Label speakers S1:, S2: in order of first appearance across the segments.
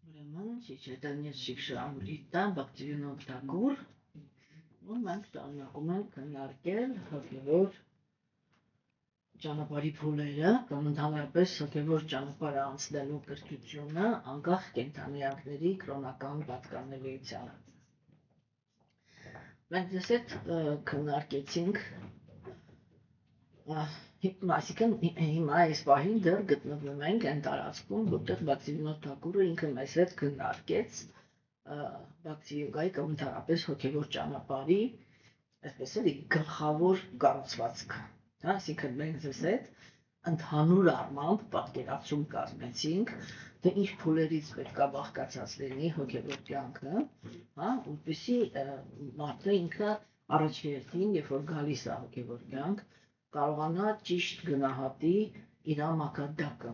S1: Ուրեմն շիշետանյաց շամրիտան բակտերիոնով տակուր ու մենք շարունակում ենք քննարկել հոգևոր ճանապարհի փուլերը կամ ընդհանրապես հոգևոր ճանապարհը անցնելու կրթությունը անկախ կենդանիների կրոնական պատկանելիությանը։ Մենք դες հետ քննարկեցինք այսինքն հիմա այս պահին դեռ գտնվում ենք այն տարածքում, որտեղ Բաքսիվինոս Թակուրը ինքը մեզ հետ քննարկեց Բաքսի յոգայի կամ ընդհանրապես հոգևոր ճանապարհի, այսպես էլ գլխավոր կառուցվածքը, այսինքն մենք դες հետ ընդհանուր առմամբ պատկերացում կազմեցինք, թե ինչ փուլերից պետք է բաղկացած լինի հոգևոր կյանքը, որպեսզի մարդը ինքը առաջերտին, երբ որ գալիս է հոգևոր կյանք, կարողանա ճիշտ գնահատի իր մակարդակը։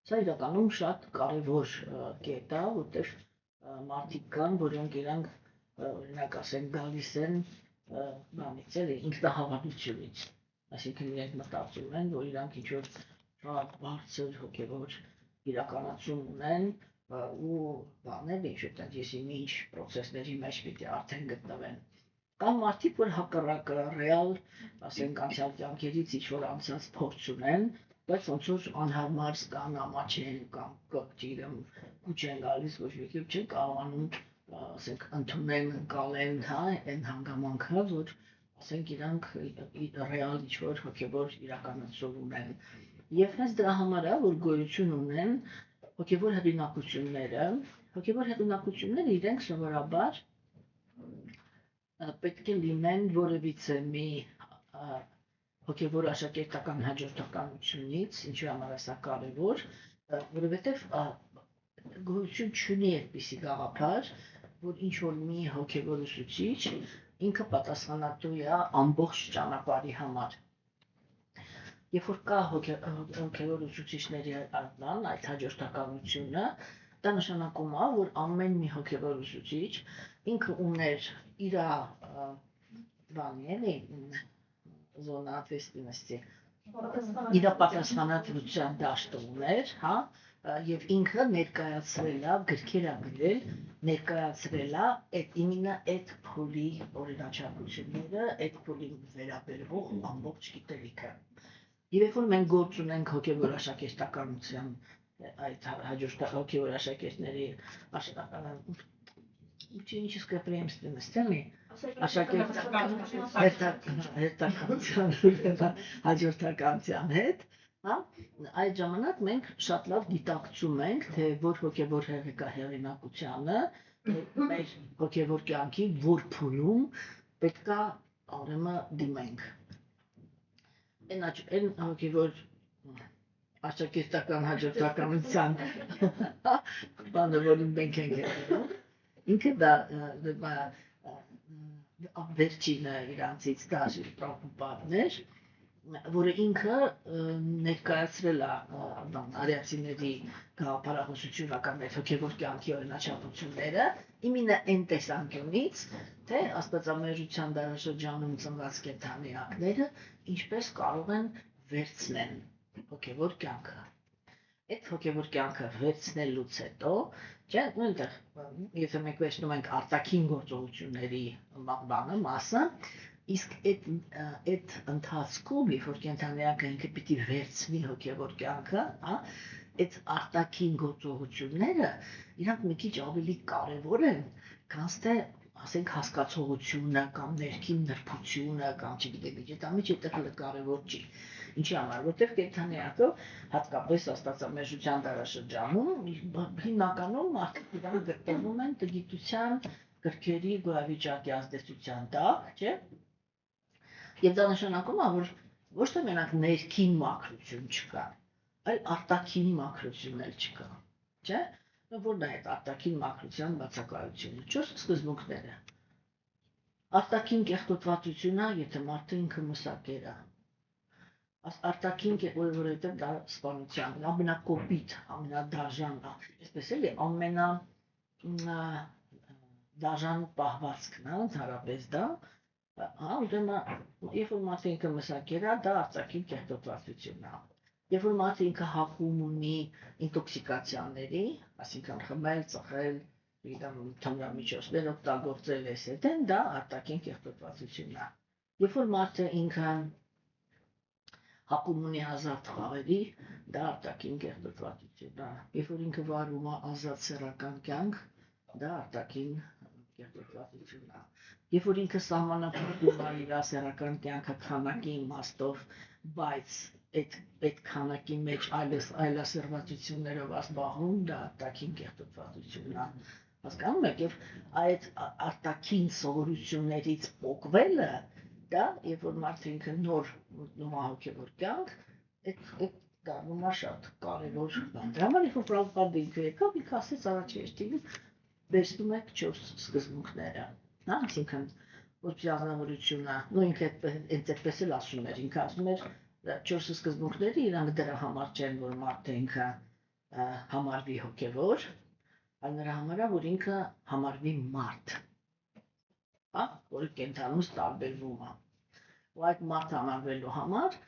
S1: Սա իրականում շատ կարևոր կետ է, որտեղ մարդիկ կան, որոնք իրանք օրինակ ասենք գալիս են բանից էլի ինքնահավատությունից, այսինքն իրենք մտածում են, որ իրանք ինչ-որ շատ բարձր հոգևոր իրականացում ունեն ու բաներ ինչ-որ տենց ինչ պրոցեսների մեջ պիտի արդեն գտնվեն։ Կան մարդիկ, որ հակառակը ռեալ, ասենք անցյալ կյանքերից ինչ-որ անցած փորձ ունեն, բայց ոնց որ անհարմար զգան, ամաչեն կամ գիտեմ, կուչ են գալիս, ոչ մի կերպ չեն կարողանում, ասենք ընդունեն, ընկալեն, այն հանգամանքը, որ ասենք իրանք ռեալ ինչ-որ հոգևոր իրականացում ունեն։ Եվ հենց դրա համար է, որ գոյություն ունեն հոգևոր հեղինակությունները։ Հոգևոր հեղինակությունները իրենք սովորաբար պետք է լինեն որևիցե մի հոգևոր աշակերտական հաջորդականությունից, ինչու համար է սա կարևոր, որովհետև գոյություն չունի այդպիսի գաղափար, որ ինչ-որ մի հոգևոր ուսուցիչ ինքը պատասխանատու է ամբողջ ճանապարհի համար։ Երբ որ կա հոգևոր ուսուցիչների այդ հաջորդականությունը, դա նշանակում է, որ ամեն մի հոգևոր ուսուցիչ ինքը ուներ իր բանի էլի զոնա ответственности, իր պատասխանատվության դաշտը ուներ, եւ ինքը ներկայացրել է, գրքեր է գրել, ներկայացրել է именно այդ փուլի օրինաչափությունները, այդ փուլին վերաբերող ամբողջ գիտելիքը։ Եվ երբ որ մենք գործ ունենք հոգևոր աշակերտականության այդ հոգևոր աշակերտների ученическая преемственность, հաջորդականության հետ, այդ ժամանակ մենք շատ լավ գիտակցում ենք, թե որ հոգևոր հեղինակությանը մեր հոգևոր կյանքի որ փուլում պետք է ուրեմն դիմենք։ Այն հոգևոր աշակերտական հաջորդականության բանը, որին մենք ենք հետևում, ինքը դա վերջինը իրանցից դաժի պրոպուպատներ, որը ինքը ներկայացրել է արիացիների գաղափարախոսությունը կամ այդ հոգևոր կյանքի օրինաչափությունները, իմенно այն տեսանկյունից, թե աստվածամերության դարաշրջանում ծնված կենդանիները ինչպես կարող են վերցնեն հոգևոր կյանքը։ Այդ հոգևոր կյանքը վերցնելուց հետո, եթե մենք վերցնում ենք արտաքին գործողությունների բանը, մասը, իսկ այդ ընթացքում, երբ որ կենդանիակը ինքը պիտի վերցնի հոգևոր կյանքը, այդ արտաքին գործողությունները իրանք մի քիչ ավելի կարևոր են, քան թե ասենք հասկացողությունը կամ ներքին նրբությունը կամ չգիտեմ ինչ, դա միջ այդտեղ կարևոր չի։ Ինչի համար, որտեղ կենդանիակը հատկապես աստվածամերժության դարաշրջանում հիմնականում մարդիկ իրանք գտնվում են տգիտության գրքերի գոյավիճակի ազդեցության տակ, չէ՞։ Եվ դա նշանակում է, որ ոչ թե մենակ ներքին մաքրություն չկա, այլ արտաքին մաքրություն էլ չկա, չէ՞։ Որն է այդ արտաքին մաքրության բացակայությունը։ 4 սկզբունքները։ Արտաքին կեղտոտվածությունը, եթե մարդը ինքը մսակեր է։ Արտաքին որովհետև դա սպանության, ամենակոպիտ, ամենադաժանն է, այսպես էլի ամենադաժան պահվածքն է, ընդհանրապես դա, ուրեմն երբ որ մարդը ինքը մսակեր է, դա արտաքին կեղտոտվածությունն է։ Երբ որ մարդը ինքը հակում ունի ինտոքսիկացիաների, այսինքն խմել, ծխել, թմրամիջոցներ օգտագործել էս հետեն, դա արտաքին կեղտոտվածությունն է։ Երբ որ մարդը ինքը հակում ունի ազատ խաղերի, դա արտաքին կեղտոտվածությունն է։ Երբ որ ինքը վարում է ազատ սեռական կյանք, դա արտաքին կեղտոտվածությունն է։ Երբ որ ինքը սահմանափակում է իր սեռական կյանքը քանակի իմաստով, բայց այդ քանակի մեջ այլասերվածություններով զբաղվում, դա արտաքին կեղտոտվածությունն է։ Հասկանում եք, եւ այդ արտաքին սովորություններից փոխվելը, դա երբ որ մարդը ինքը նոր մտնում է հոգևոր կյանք, այդ դառնում է շատ կարևոր բան։ Դրա համար երբ որ Պրաբհուպադը ինքը եկավ, ինքը ասեց առաջի հերթին վերցնում եք 4 սկզբունքները, հա, այսինքն որպեսզի ազնվորությունը, նույն ինքը այդպես էլ ասում էր, ինքը ասում էր 4 սկզբունքները իրանք դրա համար չեն, որ մարդը ինքը համարվի հոգևոր, այլ նրա համար է, որ ինքը համարվի մարդ, հա, որը կենդանուց տարբերվում է։ Ու այդ մարդ համարվելու համար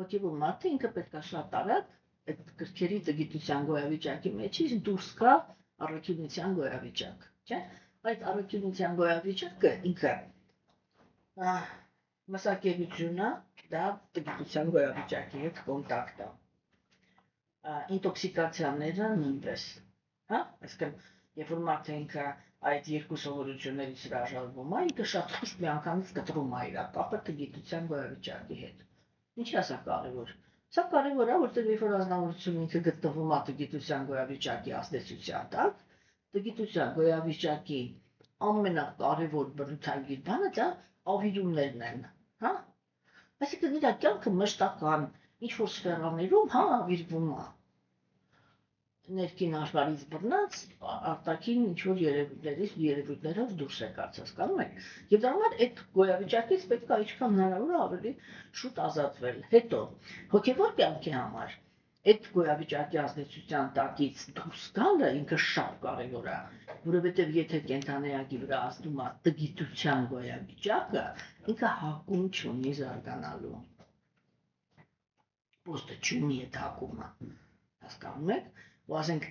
S1: հոգևոր մարդը ինքը պետք է շատ արագ այդ կրքերի տգիտության գոյավիճակի մեջից դուրս գա առաքինության գոյավիճակ, չէ՞։ Այդ առաքինության գոյավիճակը ինքը մսակերությունը, դա տգիտության գոյավիճակի հետ կոնտակտ է։ Ինտոքսիկացիաները նույնպես, հա, այսինքն երբ որ մարդը ինքը այդ երկու սովորություններից հրաժարվում է, ինքը շատ խիստ միանգամից կտրում է իր կապը տգիտության գոյավիճակի հետ։ Ինչի՞ է սա կարևոր։ Սա կարևոր է, որտեղ երբ որ ազնվորությունը ինքը գտնվում է տգիտության գոյավիճակի ազդեցության տակ, տգիտության գոյավիճակի ամենակարևոր բնութագիր բանը դա ավիրումներն են, հա։ Այսինքն իր կյանքը մշտական ինչ-որ սֆերաներում, հա, ավիրվում է։ Ներքին աշխարհից բռնած արտաքին ինչ-որ երևույթներով դուրս է գալիս, հասկանում եք։ Եվ դրա համար այդ գոյավիճակից պետք է ինչքան հնարավոր է ավելի շուտ ազատվել։ Հետո հոգևոր կյանքի համար այդ գոյավիճակի ազդեցության տակից դուրս գալը ինքը շատ կարևոր է, որովհետև եթե կենդանիակի վրա ազդում է տգիտության գոյավիճակը, ինքը հակում չունի զարգանալու։ Ոստը չունի այդ հակումը, հասկանում եք։ Ու ասենք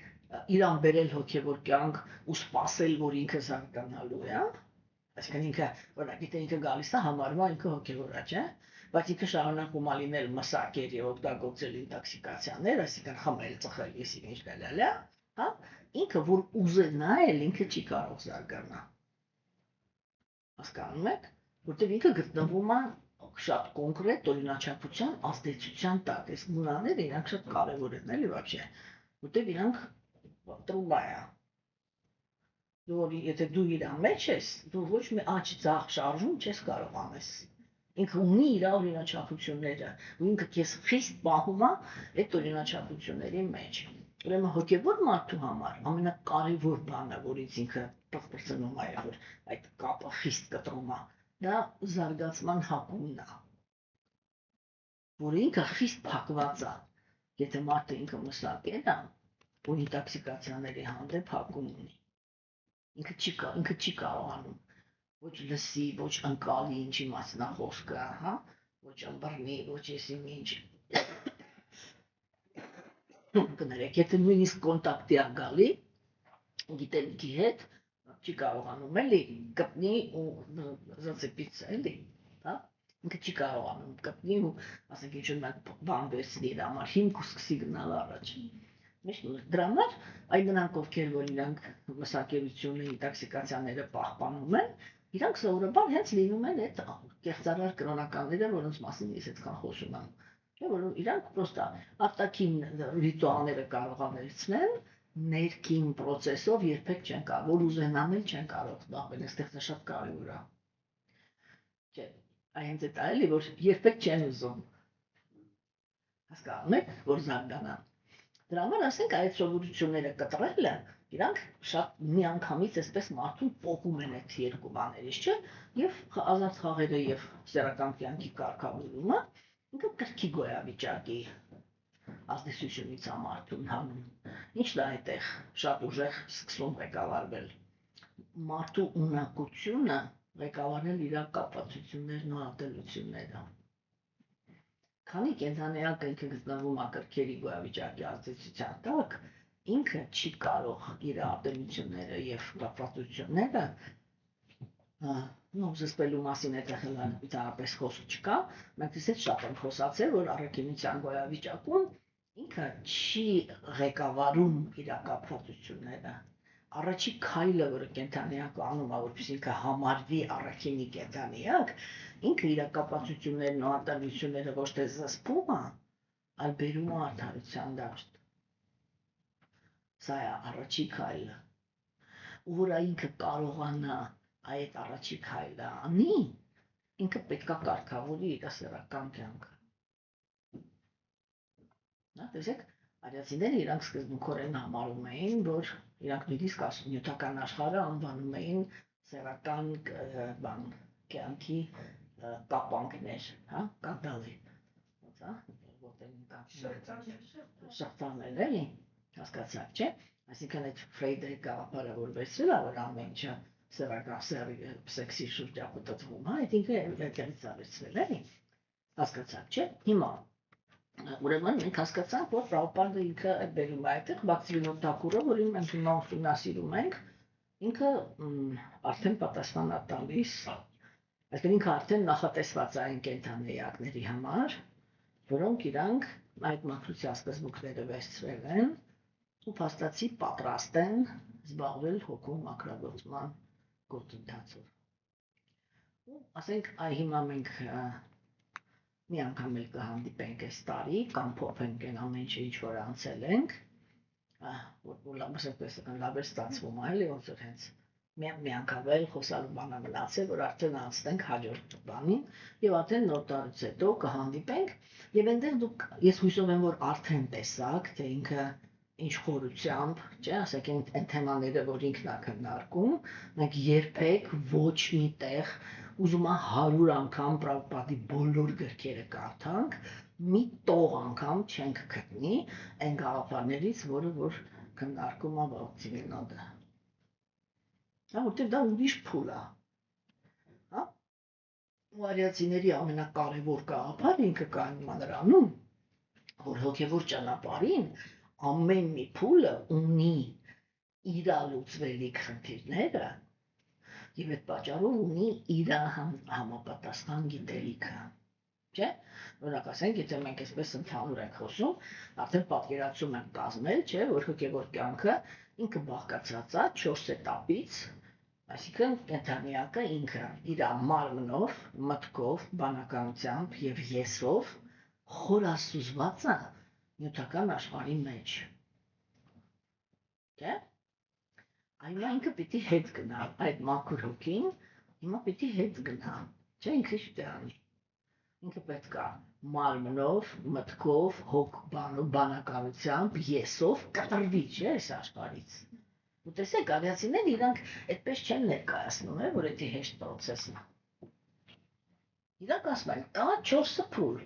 S1: իրան բերել հոգևոր կյանք ու սпасել, որ ինքը զարգանալու է, այսինքն ինքը, օրինակ, եթե ինքը գալիս է համարվում, ինքը հոգևոր է, չէ՞, բայց ինքը շարունակում է լինել մսակեր եւ օգտագործել ինտոքսիկացիաներ, այսինքն խմել, ծխել, եսի ինչ գալալա, հա, ինքը որ ուզենա էլ ինքը չի կարող զարգանալ։ Հասկանում եք, որտեղ ինքը գտնվում է շատ կոնկրետ օրինաչափության ազդեցության տակ։ Այս նուրաները իրանք շատ կարևոր են, էլի вообще, որտեղ իրանք տրուբա է։ Դու եթե դու իր մեջ ես, դու ոչ մի աճ ձախ շարժում չես կարող անես։ Ինքը ունի իր օրինաչափությունները, ու ինքը քեզ խիստ պահում է այդ օրինաչափությունների մեջ։ Ուրեմն հոգևոր մարդու համար ամենակարևոր բանը, որից ինքը պրծնում է, որ այդ կապը խիստ կտրում է, դա զարգացման հակումն է, որ ինքը խիստ փակված է։ Եթե մարդը ինքը մսակեր է, ու ինտոքսիկացիաների հանդեպ հակում ունի, ինքը չի կարողանում ոչ լսի, ոչ ընկալի ինչի մասն է խոսքը, հա, ոչ ըմբռնի, ոչ եսիմ ինչ։ Կներեք, եթե նույնիսկ կոնտակտի է գալի գիտելիքի հետ, չի կարողանում էլի կպնի ու զծեպից էլի, հա, ինքը չի կարողանում կպնի ու ասենք ինչ-որ մենք բան վերցնի իր համար հիմք ու սկսի գնալ առաջ։ Դրա համար այ նրանք, ովքեր որ իրանք մսակերությունը, ինտոքսիկացիաները պահպանում են, իրանք սովորաբար հենց լինում են այդ կեղծարար կրոնականները, որոնց մասին ես այդքան խոսում եմ։ Որ իրանք պրոստա արտաքին ռիտուալները կարող են վերցնել, ներքին process-ով երբեք չեն կարող, որ ուզենան էլ չեն կարող զբաղվել, այստեղ դա շատ կարևոր է։ Չէ, այնց է էլի, որ երբեք չեն ուզում։ Հասկանում եք, որ զարգանան։ Դրա համար ասենք այդ սովորությունները կտրելը, իրանք շատ միանգամից այսպես մարդուն փոխում են այդ երկու բաներից, չէ՞, եւ ազատ խաղերը եւ սեռական կյանքի կարգավորումը, ինքը կրքի գոյավիճակի ազդեցությունից է մարդուն հանում։ Ինչն է այդտեղ շատ ուժեղ սկսում ղեկավարվել։ Մարդու ունակությունը ղեկավարել իր կապացություններն ու ատելությունները։ քանի կենդանիակը ինքը գտնվում է կրքերի գոյավիճակի ազդեցության տակ, ինքը չի կարող իր ատելությունները եւ կապվածությունները զսպելու մասին այդտեղ ընդհանրապես խոսք չկա, մենք դες շատ ենք խոսացել, որ առաքինության գոյավիճակում ինքը չի ղեկավարում իր կապվածությունները։ Առաջի քայլը, որ կենդանիակը անում է, որպեսզի ինքը համարվի առաքինի կենդանիակ, ինքը իր կապվածություններն ու ատելությունները ոչ թե զսպում է, այլ բերում է արդարության դաշտ։ Սա է առաջի քայլը։ Ու որ ինքը կարողանա այդ առաջի քայլը անի, ինքը պետք է կարգավորի իր սեռական կյանքը։ Տեսեք, արիացիները իրանք սկզբունքորեն համարում էին, որ իրանք նույնիսկ նյութական աշխարհը անվանում էին սեռական կյանքի կապանքներ, հա, կապդալի։ Շղթաներ էլի, հասկացաք, չէ՞։ Այսինքն այդ Ֆրեյդերի գաղափարը որ վերցրել է, որ ամեն ինչը սեռական սեքսի շուրջ է պատտվում, հա, այդ ինքը այդտեղից է վերցրել, էլի։ Հասկացաք, չէ՞։ Հիմա ուրեմն մենք հասկացանք, որ Պրաբհուպադը ինքը բերում է այդտեղ Բhaktivinoda Thakura, որին մենք հիմա ուսումնասիրում ենք, ինքը արդեն պատասխան է տալիս, այսինքն ինքը արդեն նախատեսված է այն կենդանիակների համար, որոնք իրանք այդ մաքրության սկզբունքները վերցրել են ու փաստացի պատրաստ են զբաղվել հոգու մաքրագործման գործընթացով։ Ու ասենք հիմա մենք մի անգամ էլ կհանդիպենք այս տարի կամ փոխենք այն ամեն ինչ ինչ որ անցել ենք, որ լավ է ստացվում է, էլի ոնց որ հենց մի անգամ էլ խոսալու բան մնացել, որ արդեն անցնենք հաջորդ բանին եւ արդեն նոր տարուց հետո կհանդիպենք եւ այնտեղ դուք ես հույսով եմ որ արդեն տեսաք թե ինքը ինչ խորությամբ, չէ, ասեք այն թեմաները որ ինքն է քննարկում, մենք երբեք ոչ մի տեղ ուզում եմ 100 անգամ Պրաբհուպադի բոլոր գրքերը կարդանք, մի տող անգամ չենք գտնի այն գաղափարներից, որը որ քննարկում է Բhaktivinoda։ Հա, որտեղ դա ուրիշ փուլ է։ Հա? Ու արիացիների ամենակարևոր գաղափարը ինքը կայանում է նրանում, որ հոգևոր ճանապարհին ամեն մի փուլը ունի իր լուծվելիք խնդիրները եւ այդ պատճառով ունի իր համապատասխան գիտելիքը, չէ՞։ Օրինակ ասենք, եթե մենք այսպես ընդհանուր ենք խոսում, արդեն պատկերացում ենք կազմել, չէ, որ հոգևոր կյանքը ինքը բաղկացած է 4 էտապից, այսինքն կենդանիակը ինքը իր մարմնով, մտքով, բանականությամբ եւ եսով խորասուզված է նյութական աշխարհի մեջ։ Չէ՞։ Հիմա ինքը պիտի հետ գնա, այդ մաքուր հոգին, հիմա պիտի հետ գնա, չէ՞, ինքը ինչ անի։ Ինքը պետք է մարմնով, մտքով, բանականությամբ, եսով կտրվի, չէ՞, այս աշխարհից։ Ու տեսեք, արիացիները իրանք այդպես չեն ներկայացնում, որ դա հեշտ process-ն է։ Իրանք ասում են, կա 4 փուլ.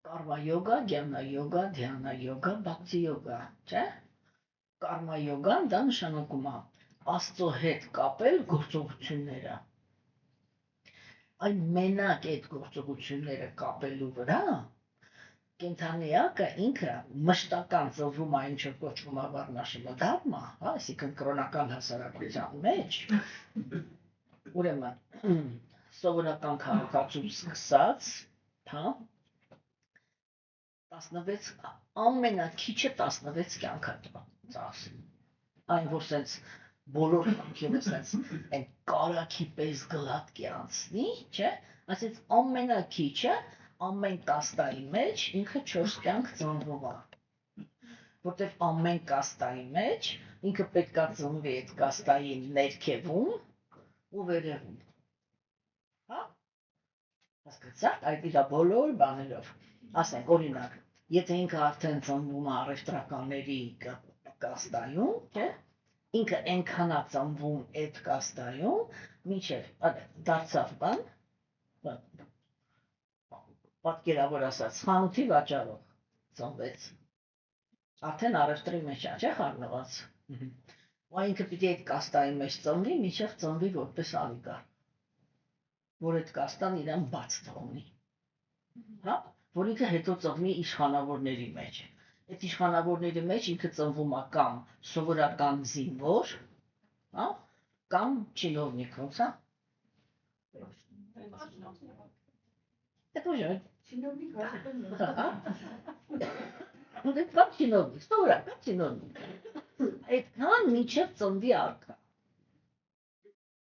S1: Կարմա յոգա, գյաნა յոգա, դհյանա յոգա, բhakti յոգա, չէ՞։ Կարմա յոգան դա նշանակում է Աստծո հետ կապել գործողությունները։ Այն մենակ այդ գործողությունները կապելու վրա կենդանիակը ինքը մշտական ծնվում է ինչ որ կոչվում է վառնաշմդարմա, հա, այսինքն կրոնական հասարակության մեջ, ուրեմն սովորական քաղաքացուց սկսած, հա, 16 ամենաքիչը 16 կյանք է ծախսում։ Այն որ սենց բոլոր կյանքերը սենց այն կարակի պես գլատկի անցնի, չէ, ասենց ամենակիչը ամեն կաստայի մեջ ինքը 4 կյանք ծնվում է։ Որտեվ ամեն կաստայի մեջ ինքը պետք է ծնվի այդ կաստայի ներքևում ու վերևում։ Հա? Հասկացա՞ք, այդ իր բոլոր բաներով։ Ասենք օրինակ, եթե ինքը արդեն ծնվում է առևտրականների կաստայում, չէ՞, ինքը այնքան է ծնվում այդ կաստայում, մինչև դարձավ բան, պատկերավոր ասած, խանութի վաճառող ծնվեց։ Արդեն առևտրի մեջ է, չէ՞, խառնված։ Ու ինքը պիտի այդ կաստայի մեջ ծնվի, մինչև ծնվի որպես ալիգար, որ այդ կաստան իրան բաց թողնի։ Հա, որ ինքը հետո ծնվի իշխանավորների մեջ։ Այդ իշխանավորների մեջ ինքը ծնվում է կամ սովորական զինվոր, հա, կամ չինովնիկ, ոնց է։ Это уже чиновник. Ну так как чиновник, սովորական чиновник։ Այդքան միջև ծնվի արքա։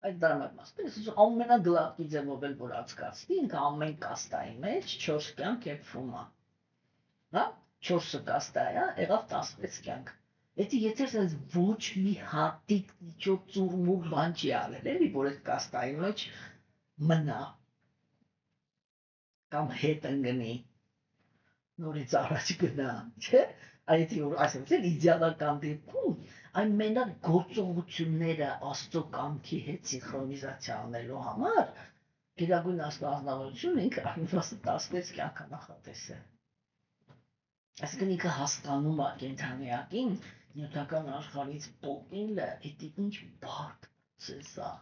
S1: Այդ դրամատմասն է ամենագլավկի ձևով էլ որ անցկացվի, ինքը ամեն կաստայի մեջ 4 կյանք եփվում է։ Հա, 4-ը կաստայ է, եղավ 16 կյանք։ Եթե sense ոչ մի հատիկ ծուրմու բան չի արել, էլի որ այդ կաստայի մեջ մնա կամ հետ ընկնի, նորից առաջ գնա, չէ՞։ Այդ որ ասեցին իդեալական դեպքում այն մենակ գործողությունները Աստծո կամքի հետ սինխրոնիզացիա անելու համար գերագույն աստվածնավորությունը ինքը անվաստ 16 կյանք նախատեսել։ Այսինքն ինքը հասկանում է կենդանիակին նյութական աշխարհից պոկելը, դա ինչ բարդ process է։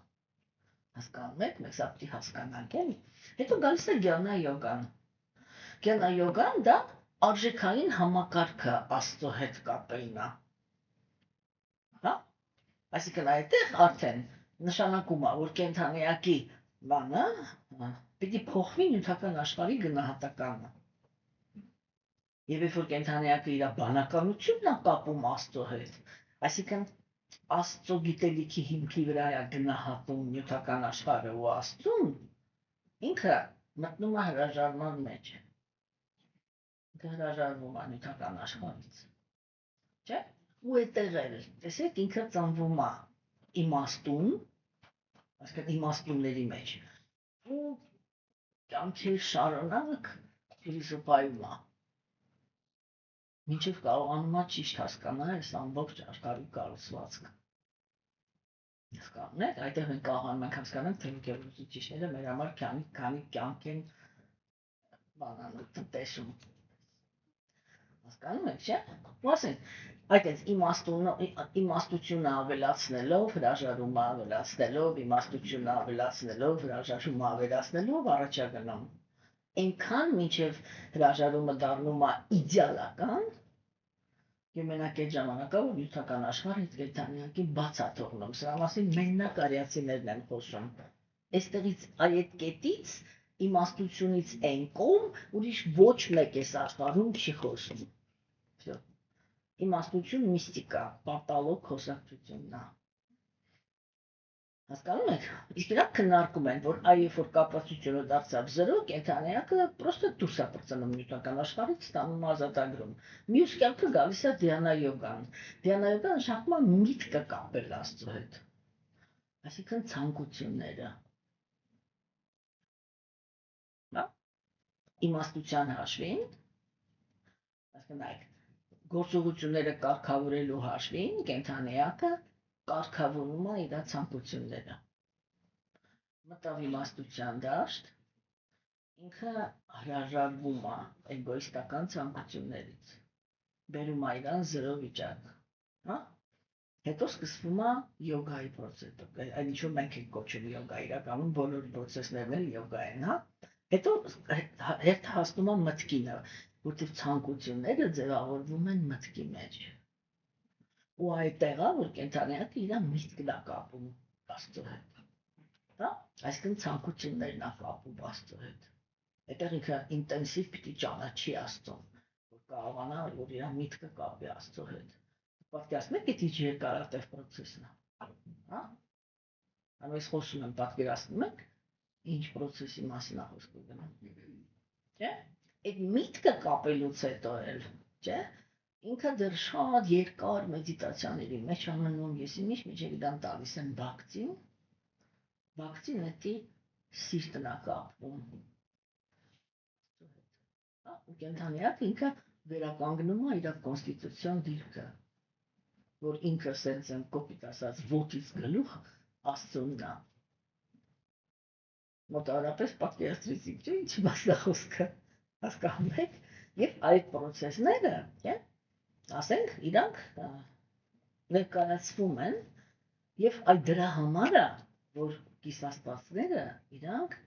S1: Հասկանում եք, մենք սա պետք է հասկանանք, էլի։ Հետո գալիս է Գյանը յոգան։ Գյանը յոգան դա արժեքային համակարգը Աստծո հետ կապելն է։ Հա? Այսինքն այդտեղ արդեն նշանակում է, որ կենդանիակի բանը պիտի փոխվի նյութական աշխարհի գնահատականը։ Եվ երբ որ կենդանիակը իր բանականությունն է կապում Աստծո հետ, այսինքն Աստծո գիտելիքի հիմքի վրա է գնահատում նյութական աշխարհը ու Աստծուն, ինքը մտնում է հրաժարման մեջ։ Ինքը հրաժարվում է նյութական աշխարհից։ Չէ՞։ Ու այդտեղ էլ, տեսեք, ինքը ծնվում է իմաստուն, այսինքն իմաստունների մեջ։ Ու կյանքի շարունակ ֆիլիսոփայում է։ Մինչև կարողանում է ճիշտ հասկանալ այս ամբողջ աշխարհի կառուցվածքը։ Հասկանում եք, այդտեղ մենք կարողանում ենք հասկանալ, թե եկեղեցիչները մեր համար քանի կյանք են բանանում տնտեսում։ Հասկանում եք, չէ՞։ Ու ասենք, այդպես իմաստությունը ավելացնելով, հրաժարումը ավելացնելով, իմաստությունը ավելացնելով, հրաժարումը ավելացնելով առաջ է գնում։ Այնքան մինչև հրաժարումը դառնում է իդեալական, եւ մենակ այդ ժամանակը որ նյութական աշխարհը կենդանիակի բաց է թողնում, սրա մասին մենակ արիացիներն են խոսում։ Այստեղից այդ կետից իմաստությունից այն կողմ ուրիշ ոչ մեկ էս աշխարհում չի խոսում։ Всё։ Իմաստություն միստիկա, պատալոգ խոսակցությունն է։ Հասկանում եք։ Իսկ իրանք քննարկում են, որ երբ որ կապացությունը դարձավ 0, կենդանիակը պրոստը դուրս է պրծնում նյութական աշխարհից, ստանում ազատագրում։ Մյուս կյանքը գալիս է Դիանա յոգան։ Դիանա յոգան նշանակում է միտքը կապել Աստծո հետ։ Այսինքն ցանկությունները։ Հա։ Իմաստության հաշվին, այսինքն այդ գործողությունները կարգավորելու հաշվին կենդանիակը կարգավորում է իր ցանկությունները։ Մտավ իմաստության դաշտ, ինքը հրաժարվում է էգոիստական ցանկություններից, բերում է իրան 0 վիճակ, հա։ Հետո սկսվում է յոգայի process-ը, այն ինչ որ մենք ենք կոչում յոգա, իրականում բոլոր process-ներն էլ յոգա են, հա։ Հետո հետ հասնում է մտքին, որտեղ ցանկությունները ձևավորվում են մտքի մեջ։ Ու այդտեղ է, որ կենդանիակը իր միտքն է կապում Աստծո հետ։ Հա, այսինքն ցանկություններն է կապում Աստծո հետ։ Այդտեղ ինքը ինտենսիվ պիտի ճանաչի Աստծուն, որ կարողանա որ իր միտքը կապի Աստծո հետ։ Պատկերացնում եք, դա ինչ երկարատև process-ն է։ Հա։ Անվես խոսում եմ, պատկերացնում եք, ինչ process-ի մասին է խոսքը գնում։ Չէ՞։ Այդ միտքը կապելուց հետո էլ, չէ՞։ Ինքը դեռ շատ երկար մեդիտացիաների մեջ ամնում ես իմիջ միջև իրան տալիս են բակցին։ Բակցին էդի սիրտն է կապվում։ Ու կենդանիակը ինքը վերականգնում է իր կոնստիտուցիոն դիրքը, որ ինքը սենց են կոպիտ ասած ոտից գլուխ Աստծունն է։ Մոտավորապես պատկերացրեցիք, չէ՞, ինչի մասն է խոսքը։ Հասկանում եք։ Եվ այդ process-ները, չէ՞, ասենք, իրանք ներկայացվում են եւ այդ դրա համար է, որ կիսաստվածները իրանք